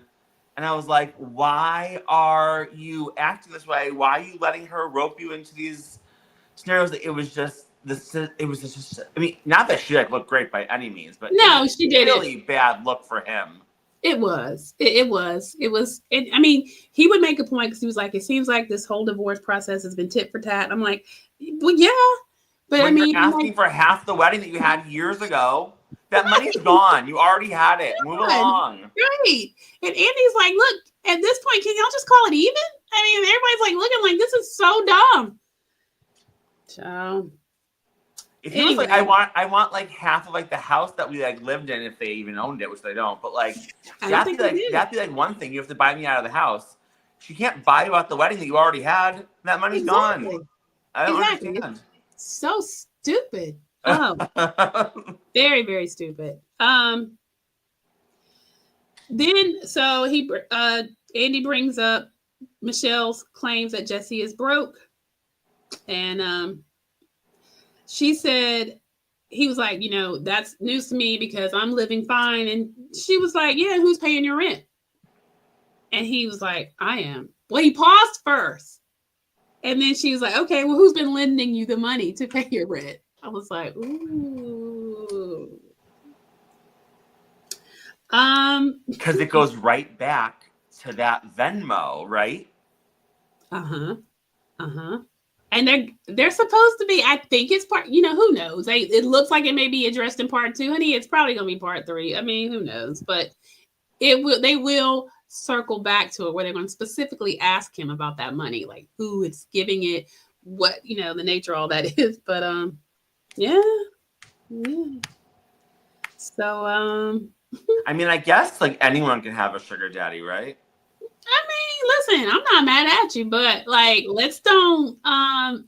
And I was like, why are you acting this way? Why are you letting her rope you into these scenarios? It was just I mean, not that she looked great by any means, but no, she did really bad look for him. It was. I mean, he would make a point because he was like, it seems like this whole divorce process has been tit for tat. I'm like, well, yeah. But when you're asking for half the wedding that you had years ago, that money's gone. You already had it. Move along. Right. And Andy's like, look, at this point, can y'all just call it even? I mean, everybody's looking like this is so dumb. So if he was I want half of the house that we lived in if they even owned it, which they don't. But that'd be one thing. You have to buy me out of the house. She can't buy you out the wedding that you already had. That money's gone. I don't understand. So stupid. Oh, very, very stupid. Then so Andy brings up Michelle's claims that Jesse is broke, and she said he was like, that's news to me because I'm living fine. And she was like, yeah, who's paying your rent? And he was like, I am. Well, he paused first. And then she was like, okay, well, who's been lending you the money to pay your rent? I was like, ooh. Because it goes right back to that Venmo, right? Uh-huh. Uh-huh. And they're supposed to be, I think it's part, who knows? It looks like it may be addressed in part 2, honey. It's probably gonna be part 3. I mean, who knows? But they will circle back to it where they're going to specifically ask him about that money, like who it's giving it, what, the nature, all that is. But yeah. So I mean, I guess like anyone can have a sugar daddy, right? I mean, listen, I'm not mad at you, but like, let's don't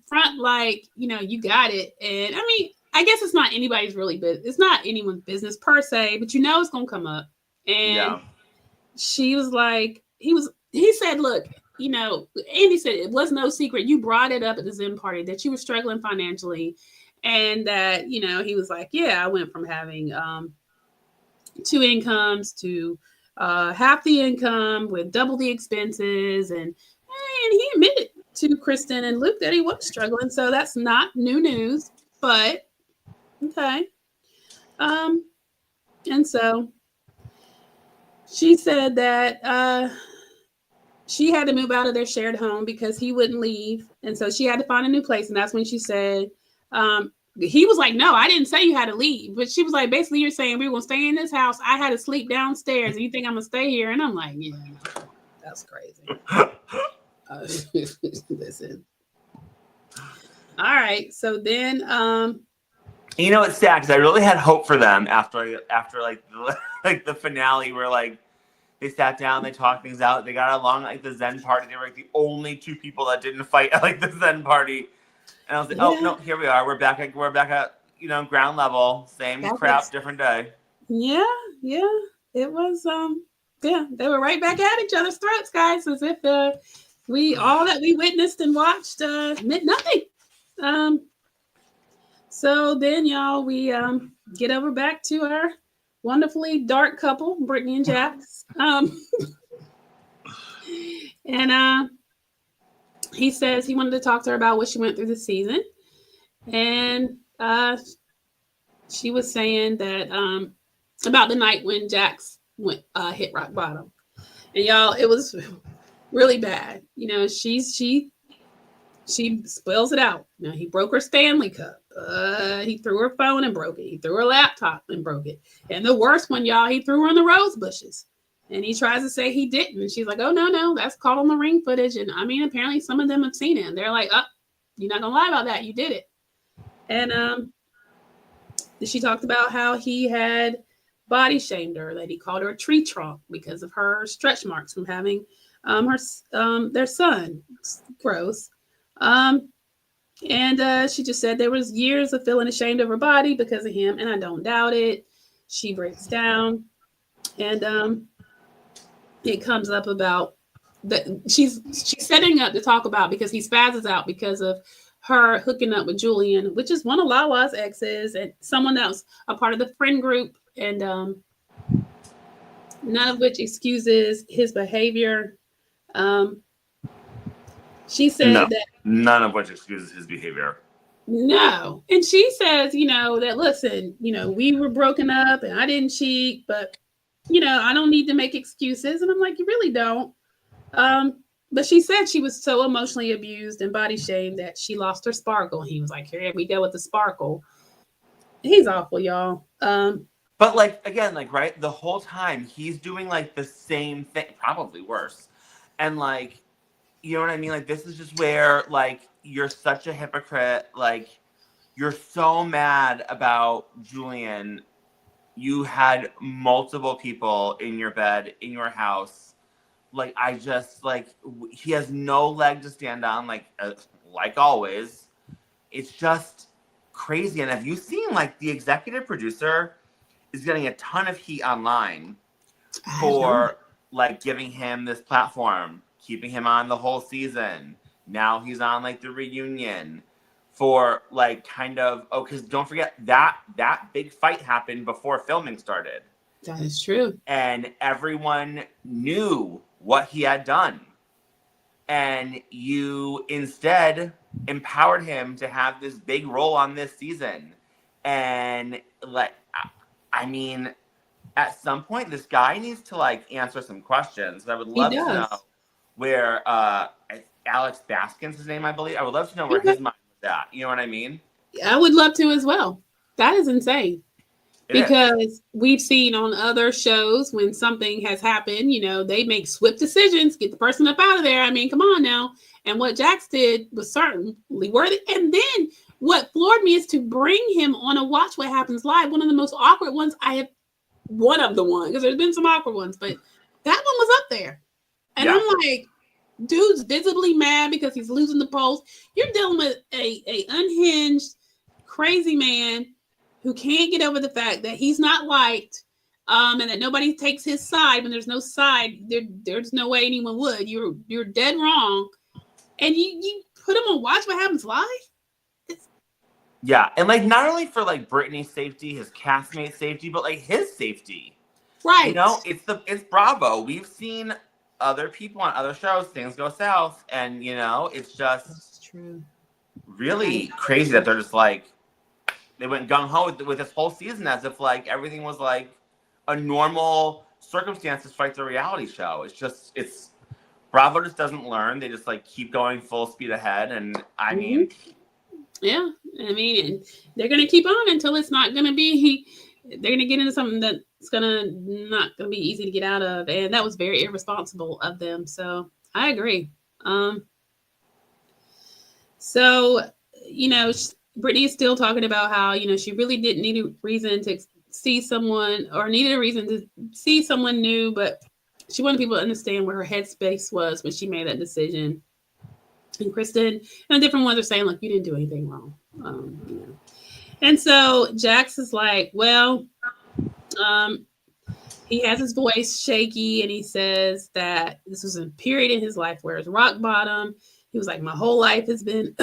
front like you got it. And I mean, I guess it's not anybody's really business. It's not anyone's business per se, but it's gonna come up. And she was like, he said, look, Andy said it was no secret. You brought it up at the Zen party that you were struggling financially, and that he was like, yeah, I went from having 2 incomes to half the income with double the expenses, and he admitted to Kristen and Luke that he was struggling. So that's not new news, but okay. And so she said that she had to move out of their shared home because he wouldn't leave, and so she had to find a new place. And that's when she said, he was like, no, I didn't say you had to leave. But she was like, basically, you're saying we were going to stay in this house. I had to sleep downstairs, and you think I'm going to stay here? And I'm like, yeah, that's crazy. Listen. All right. So then, it's sad because I really had hope for them after like the finale where like they sat down, they talked things out, they got along like the Zen party. They were like the only 2 people that didn't fight at like the Zen party. And I was like, oh no, here we are. We're back at ground level. Same crap, different day. Yeah. It was they were right back at each other's throats, guys, as if all that we witnessed and watched meant nothing. So then y'all, we get over back to our wonderfully dark couple, Brittany and Jax. And he says he wanted to talk to her about what she went through this season. And she was saying that about the night when Jax hit rock bottom. And y'all, it was really bad. She spills it out. He broke her Stanley cup. He threw her phone and broke it. He threw her laptop and broke it. And the worst one, y'all, he threw her in the rose bushes. And he tries to say he didn't. And she's like, oh, no, that's caught on the ring footage. And I mean, apparently some of them have seen it. And they're like, you're not going to lie about that. You did it. And she talked about how he had body shamed her, that he called her a tree trunk because of her stretch marks from having their son. Gross. And she just said there was years of feeling ashamed of her body because of him, and I don't doubt it. She breaks down, and it comes up about that she's setting up to talk about because he spazzes out because of her hooking up with Julian, which is one of Lawa's exes and someone that was a part of the friend group, and none of which excuses his behavior. She said that none of which excuses his behavior. No. And she says, that listen, we were broken up and I didn't cheat, but I don't need to make excuses. And I'm like, you really don't. But she said she was so emotionally abused and body shamed that she lost her sparkle. He was like, here we go with the sparkle. He's awful, y'all. But like, again, like, right, the whole time he's doing like the same thing, probably worse. And like, you know what I mean? Like, this is just where like you're such a hypocrite. Like, you're so mad about Julian. You had multiple people in your bed, in your house. Like, I just, like, he has no leg to stand on, like always. It's just crazy. And have you seen, like, the executive producer is getting a ton of heat online for, like, giving him this platform, keeping him on the whole season. Now he's on, like, the reunion for like kind of because don't forget that big fight happened before filming started. That is true. And everyone knew what he had done. And you instead empowered him to have this big role on this season. And I mean, at some point, this guy needs to like answer some questions. I would love to know where Alex Baskin's his name, I believe. I would love to know where his mind was at. You know what I mean? I would love to as well. That is insane. Because we've seen on other shows when something has happened, you know, they make swift decisions, get the person up out of there. I mean, come on now. And what Jax did was certainly worthy. And then what floored me is to bring him on a Watch What Happens Live, one of the most awkward ones because there's been some awkward ones, but that one was up there. And I'm like, dude's visibly mad because he's losing the polls. You're dealing with a unhinged, crazy man who can't get over the fact that he's not liked, and that nobody takes his side when there's no side. There's no way anyone would. You're dead wrong, and you put him on Watch What Happens Live. And like not only for like Brittany's safety, his castmate's safety, but like his safety. Right. You know, it's Bravo. We've seen other people on other shows, things go south, and you know, it's just true. Really crazy that they're just like. They went gung-ho with this whole season as if like everything was like a normal circumstance despite the reality show. It's Bravo just doesn't learn. They just like keep going full speed ahead. And I mean, yeah, I mean, they're going to keep on until it's not going to be, they're going to get into something that's not going to be easy to get out of. And that was very irresponsible of them. So I agree. So, you know, Brittany is still talking about how, you know, she really didn't need a reason to see someone or needed a reason to see someone new, but she wanted people to understand where her headspace was when she made that decision. And Kristen and different ones are saying, look, you didn't do anything wrong. You know. And so Jax is like, well, he has his voice shaky and he says that this was a period in his life where it's rock bottom. He was like, my whole life has been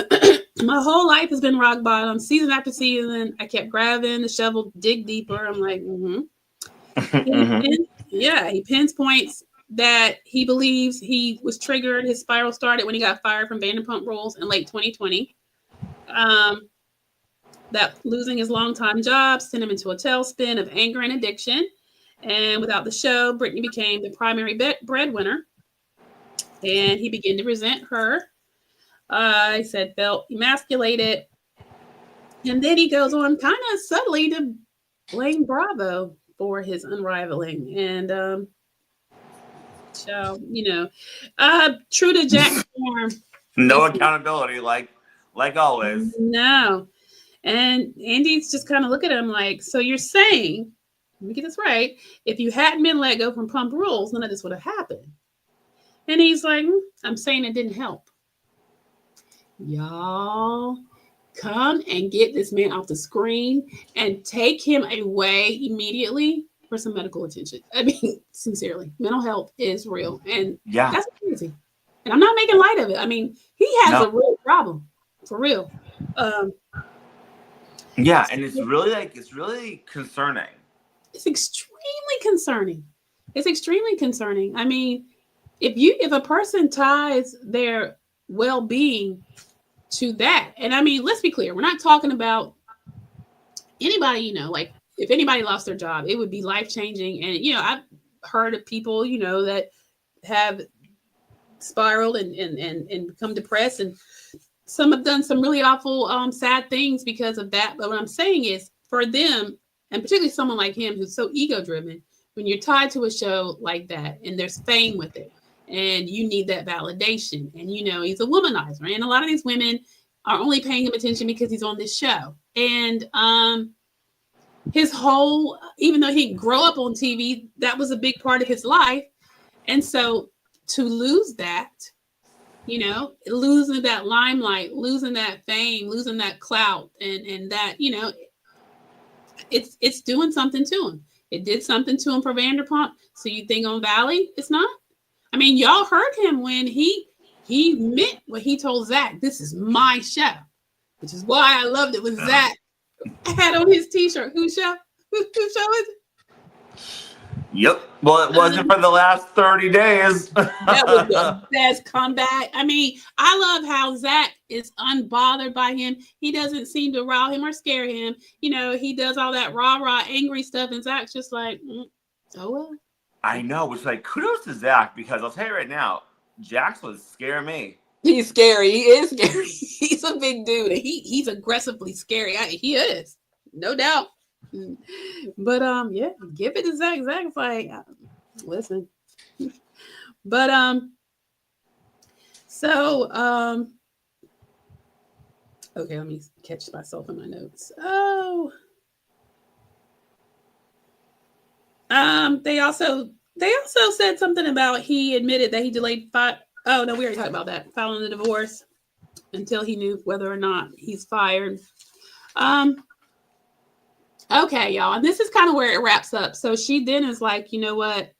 rock bottom. Season after season, I kept grabbing the shovel, dig deeper. I'm like, He pinpoints that he believes he was triggered. His spiral started when he got fired from Vanderpump Rules in late 2020. That losing his longtime job sent him into a tailspin of anger and addiction. And without the show, Brittany became the primary breadwinner. And he began to resent her. He said felt emasculated. And then he goes on kind of subtly to blame Bravo for his unraveling. And so, you know, true to Jack's form. No accountability, like always. No. And Andy's just kind of look at him like, so you're saying, let me get this right, if you hadn't been let go from Pump Rules, none of this would have happened. And he's like, I'm saying it didn't help. Y'all come and get this man off the screen and take him away immediately for some medical attention. I mean, sincerely, mental health is real. And that's crazy. And I'm not making light of it. I mean, he has a real problem for real. And it's really concerning. It's extremely concerning. It's extremely concerning. I mean, if a person ties their well-being to that, and I mean, let's be clear, we're not talking about anybody, you know, like if anybody lost their job, it would be life-changing. And, you know, I've heard of people, you know, that have spiraled and become depressed, and some have done some really awful, sad things because of that. But what I'm saying is for them, and particularly someone like him who's so ego-driven, when you're tied to a show like that and there's fame with it, and you need that validation. And, you know, he's a womanizer. And a lot of these women are only paying him attention because he's on this show. And his whole, even though he didn't grow up on TV, that was a big part of his life. And so to lose that, you know, losing that limelight, losing that fame, losing that clout, and that, you know, it's doing something to him. It did something to him for Vanderpump. So you think on Valley, it's not? I mean, y'all heard him when he meant what he told Zach. This is my show. which is why I loved it when Zach had on his t-shirt. Who show is it? Yep. Well, it wasn't for the last 30 days. That was the best comeback. I mean, I love how Zach is unbothered by him. He doesn't seem to rile him or scare him. You know, he does all that rah-rah angry stuff, and Zach's just like, oh well. I know, which like kudos to Zach, because I'll tell you right now, Jax was scaring me. He's scary. He is scary. He's a big dude. He's aggressively scary. He is, no doubt. But yeah, give it to Zach. Zach's like, listen. But so okay, let me catch myself in my notes. Oh, they also said something about he admitted that he delayed oh no, we already talked about that, filing the divorce until he knew whether or not he's fired. Okay, y'all, and this is kind of where it wraps up. So she then is like, you know what?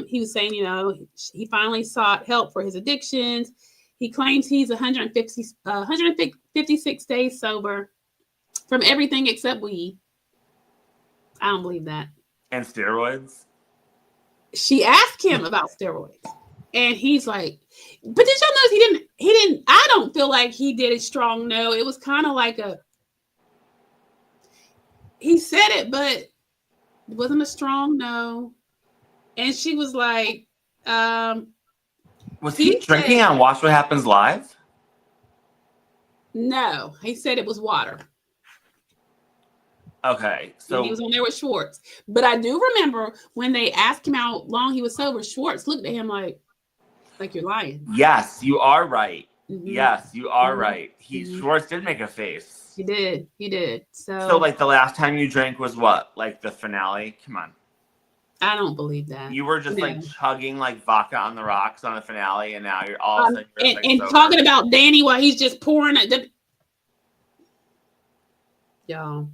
He was saying, you know, he finally sought help for his addictions. He claims he's 156 days sober from everything except weed. I don't believe that. And steroids? She asked him about steroids. And he's like, but did y'all notice he didn't, I don't feel like he did a strong no. It was kind of like he said it, but it wasn't a strong no. And she was like, was he drinking on Watch What Happens Live? No, he said it was water. Okay, so and he was on there with Schwartz. But I do remember when they asked him how long he was sober, Schwartz looked at him like you're lying. Yes, you are right. Mm-hmm. Yes, you are right. Schwartz did make a face. He did. So like the last time you drank was what? Like the finale? Come on. I don't believe that. You were just like chugging like vodka on the rocks on the finale, and now you're all of a sudden and talking about Danny while he's just pouring it. Y'all.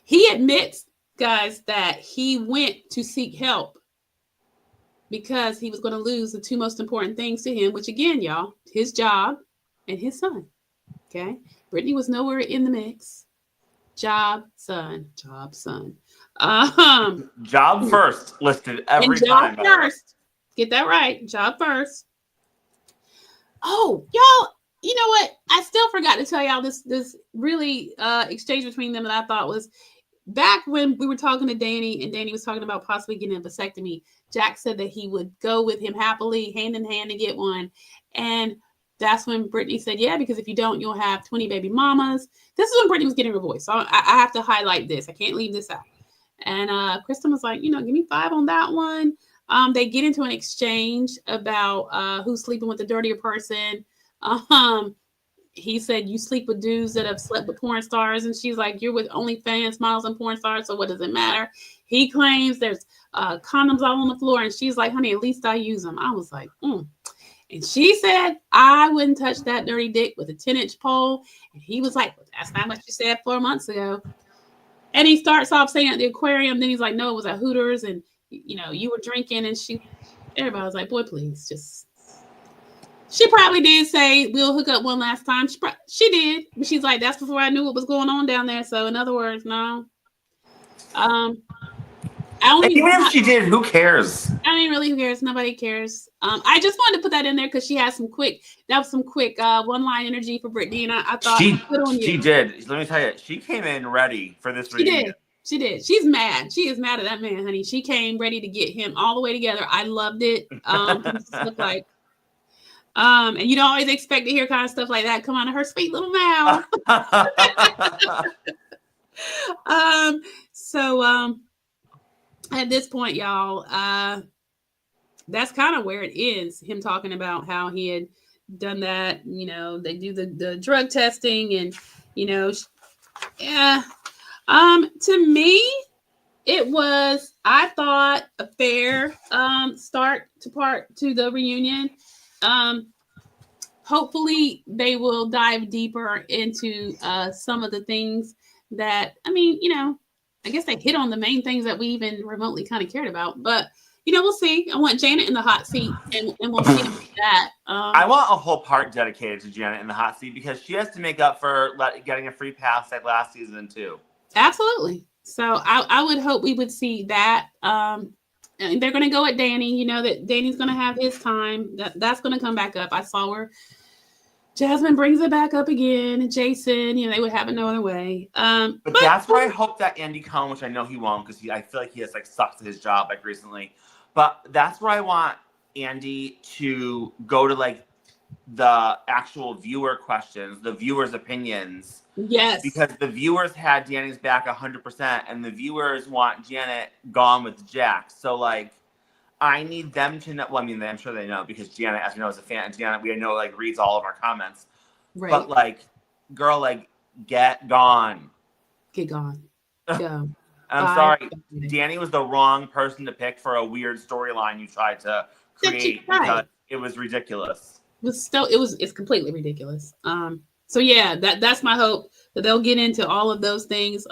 He admits, guys, that he went to seek help because he was going to lose the two most important things to him, which again, y'all, his job and his son. Okay. Brittany was nowhere in the mix. Job, son. Job first listed every time. Job first. Get that right. Job first. Oh, y'all, you know what? I still forgot to tell y'all this really exchange between them that I thought was back when we were talking to Danny and Danny was talking about possibly getting a vasectomy. Jack said that he would go with him happily, hand in hand, to get one. And that's when Brittany said, yeah, because if you don't, you'll have 20 baby mamas. This is when Brittany was getting her voice. So I have to highlight this. I can't leave this out. And Kristen was like, you know, give me 5 on that one. They get into an exchange about who's sleeping with the dirtier person. He said, you sleep with dudes that have slept with porn stars. And she's like, you're with OnlyFans models and porn stars, so what does it matter? He claims there's condoms all on the floor. And she's like, honey, at least I use them. I was like, And she said, I wouldn't touch that dirty dick with a 10-inch pole. And he was like, well, that's not what you said 4 months ago. And he starts off saying at the aquarium. Then he's like, no, it was at Hooters. And, you know, you were drinking. And everybody was like, boy, please, just. She probably did say, we'll hook up one last time. She did. But she's like, that's before I knew what was going on down there. So in other words, no. Even if she did, who cares? I mean, really, who cares? Nobody cares. I just wanted to put that in there because she had some quick one-line energy for Brittany, and I thought she did. Let me tell you, she came in ready for this reunion. She did. She's mad. She is mad at that man, honey. She came ready to get him all the way together. I loved it. He just looked like, and you don't always expect to hear kind of stuff like that come out of her sweet little mouth. So at this point, y'all, that's kind of where it ends. Him talking about how he had done that. You know, they do the drug testing, and you know, yeah. To me, it was, I thought, a fair start to the reunion. Hopefully, they will dive deeper into some of the things that, I mean, you know, I guess they hit on the main things that we even remotely kind of cared about. But, we'll see. I want Janet in the hot seat, and we'll see about that. I want a whole part dedicated to Janet in the hot seat because she has to make up for getting a free pass like last season too. Absolutely. So I would hope we would see that. And they're going to go at Danny. You know that Danny's going to have his time. That's going to come back up. I saw where Jasmine brings it back up again. Jason, they would have it no other way. But that's where I hope that Andy Cohen, which I know he won't because I feel like he has like sucked at his job like recently. But that's where I want Andy to go to like the actual viewer questions, the viewers' opinions. Yes. Because the viewers had Danny's back 100% and the viewers want Janet gone with Jack. So like I need them to know. Well, I mean, I'm sure they know because Janet, as we know, is a fan. And Janet, we know, like, reads all of our comments. Right. But, like, girl, like, get gone. Get gone. Go. I'm sorry. Danny was the wrong person to pick for a weird storyline you tried to create because it was ridiculous. It's completely ridiculous. So yeah, that's my hope that they'll get into all of those things.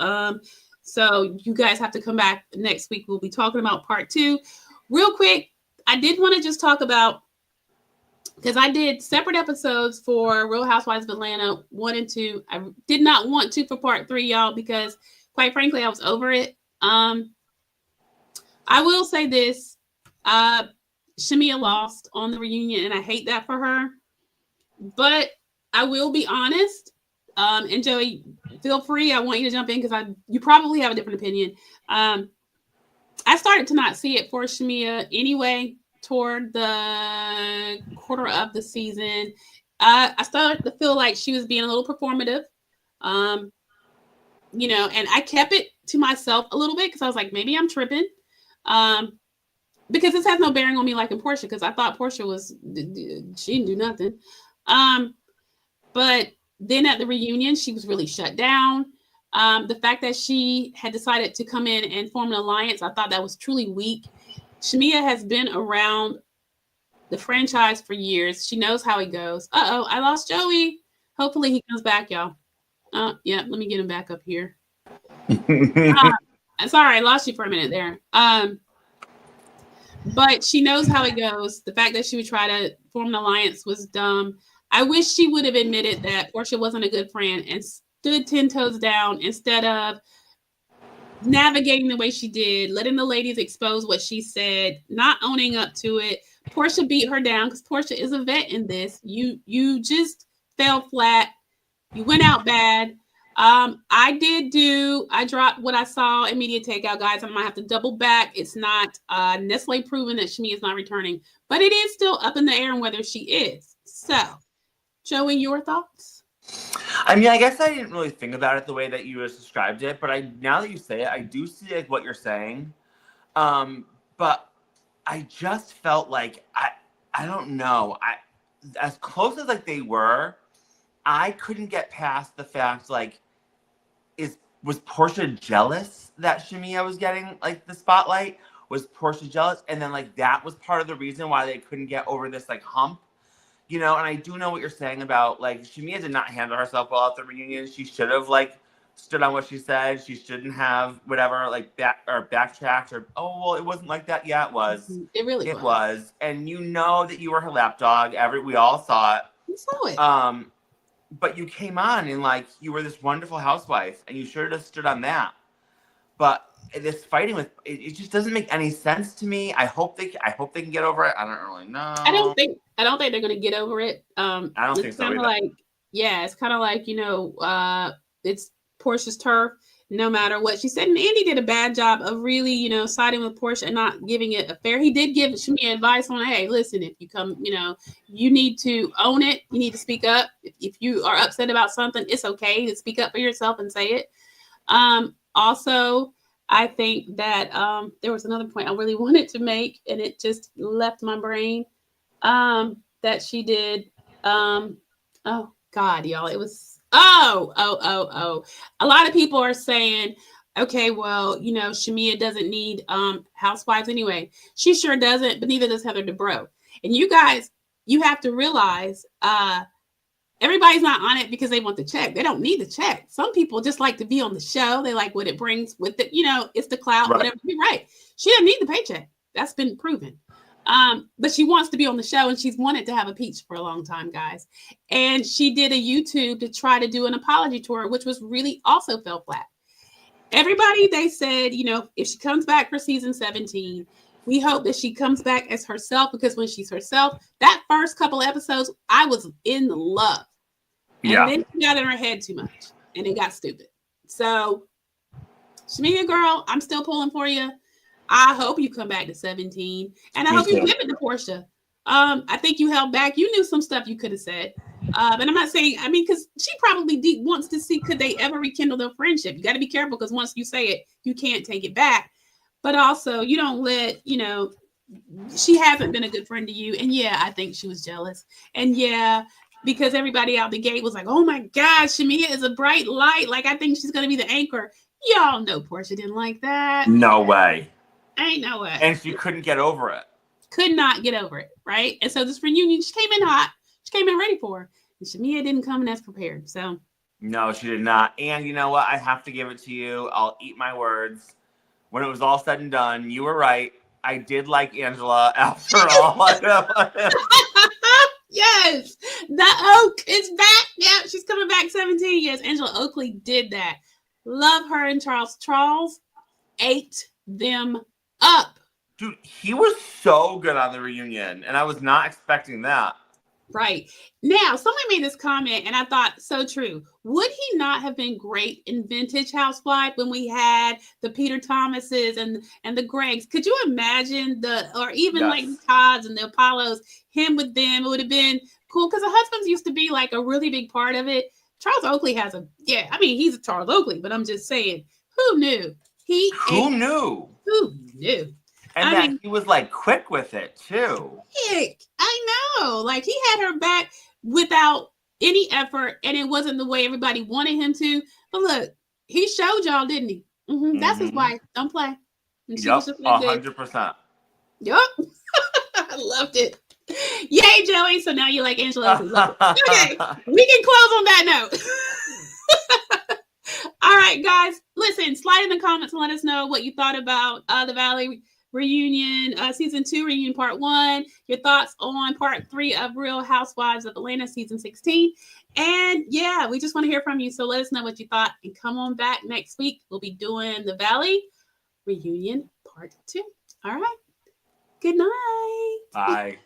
So you guys have to come back next week. We'll be talking about part 2. Real quick, I did want to just talk about, because I did separate episodes for Real Housewives of Atlanta 1 and 2. I did not want to for part 3, y'all, because quite frankly, I was over it. I will say this. Shamea lost on the reunion, and I hate that for her. But I will be honest. And Joey, feel free. I want you to jump in because you probably have a different opinion. I started to not see it for Shamea anyway toward the quarter of the season. I started to feel like she was being a little performative, and I kept it to myself a little bit because I was like, maybe I'm tripping, because this has no bearing on me like in Portia, because I thought Portia she didn't do nothing. But then at the reunion, she was really shut down. The fact that she had decided to come in and form an alliance, I thought that was truly weak. Shamea has been around the franchise for years. She knows how it goes. I lost Joey. Hopefully he comes back, y'all. Yeah, let me get him back up here. Sorry, I lost you for a minute there. But she knows how it goes. The fact that she would try to form an alliance was dumb. I wish she would have admitted that Portia wasn't a good friend and stood 10 toes down instead of navigating the way she did, letting the ladies expose what she said, not owning up to it. Portia beat her down because Portia is a vet in this. You just fell flat. You went out bad. I dropped what I saw in Media Takeout, guys. I might have to double back. It's not Nestle proven that Shamea is not returning, but it is still up in the air on whether she is. So, Joey, your thoughts? I mean, I guess I didn't really think about it the way that you just described it, but now that you say it, I do see like what you're saying. But I just felt like I don't know. As close as like they were, I couldn't get past the fact like was Portia jealous that Shamea was getting like the spotlight? Was Portia jealous? And then like that was part of the reason why they couldn't get over this like hump. And I do know what you're saying about, like, Shamea did not handle herself well at the reunion. She should have, like, stood on what she said. She shouldn't have, whatever, like, backtracked or, it wasn't like that. Yeah, it was. It really was. It was. And you know that you were her lapdog. We all saw it. We saw it. But you came on and, like, you were this wonderful housewife. And you should have stood on that. But this fighting with it just doesn't make any sense to me. I hope they can get over it. I don't really know. I don't think they're gonna get over it. I don't think so either. It's kind of like it's Portia's turf, no matter what she said. And Andy did a bad job of really, siding with Portia and not giving it a fair. He did give Shamea advice on, hey, listen, if you come, you need to own it. You need to speak up. If you are upset about something, it's okay to speak up for yourself and say it. Also, I think that there was another point I really wanted to make, and it just left my brain. That she did. Oh God, y'all! It was. A lot of people are saying, okay, well, Shamea doesn't need housewives anyway. She sure doesn't, but neither does Heather Dubrow. And you guys, you have to realize, everybody's not on it because they want the check. They don't need the check. Some people just like to be on the show. They like what it brings with it. It's the clout, right. Whatever. You're right. She doesn't need the paycheck. That's been proven. But she wants to be on the show, and she's wanted to have a peach for a long time, guys. And she did a YouTube to try to do an apology tour, which was really also fell flat. Everybody, they said, if she comes back for season 17, we hope that she comes back as herself, because when she's herself, that first couple episodes, I was in love. And then she got in her head too much, and it got stupid. So, Shamea, girl, I'm still pulling for you. I hope you come back to 17, and I hope you give it to Portia. I think you held back. You knew some stuff you could have said. And I'm not saying, because she probably wants to see, could they ever rekindle their friendship? You got to be careful, because once you say it, you can't take it back. But also, you don't let, she hasn't been a good friend to you. And yeah, I think she was jealous. And yeah, because everybody out the gate was like, oh my gosh, Shamea is a bright light. Like, I think she's going to be the anchor. Y'all know Portia didn't like that. No way. Ain't no way. And she couldn't get over it. Could not get over it, right? And so this reunion, she came in hot. She came in ready for her. And Shamea didn't come in as prepared. So no, she did not. And you know what? I have to give it to you. I'll eat my words. When it was all said and done, you were right. I did like Angela after all. Yes. The Oak is back. Yeah, she's coming back 17. Yes, Angela Oakley did that. Love her and Charles. Charles ate them up. Dude, he was so good on the reunion, and I was not expecting that. Right. Now, somebody made this comment, and I thought, so true. Would he not have been great in Vintage Housewives when we had the Peter Thomases and the Gregs? Could you imagine or even like the Todds and the Apollos, him with them? It would have been cool, because the husbands used to be like a really big part of it. Charles Oakley he's a Charles Oakley, but I'm just saying, who knew? Who knew? And he was like quick with it too. Quick. I know. Like, he had her back without any effort, and it wasn't the way everybody wanted him to. But look, he showed y'all, didn't he? Mm-hmm. That's his wife. Don't play. Yep, 100%. Yep. I loved it. Yay, Joey. So now you like Angela. Okay, we can close on that note. All right, guys. Listen, slide in the comments and let us know what you thought about the Valley reunion, season 2 reunion part 1, your thoughts on part 3 of Real Housewives of Atlanta season 16. And yeah, we just want to hear from you. So let us know what you thought, and come on back next week. We'll be doing the Valley reunion part 2. All right. Good night. Bye.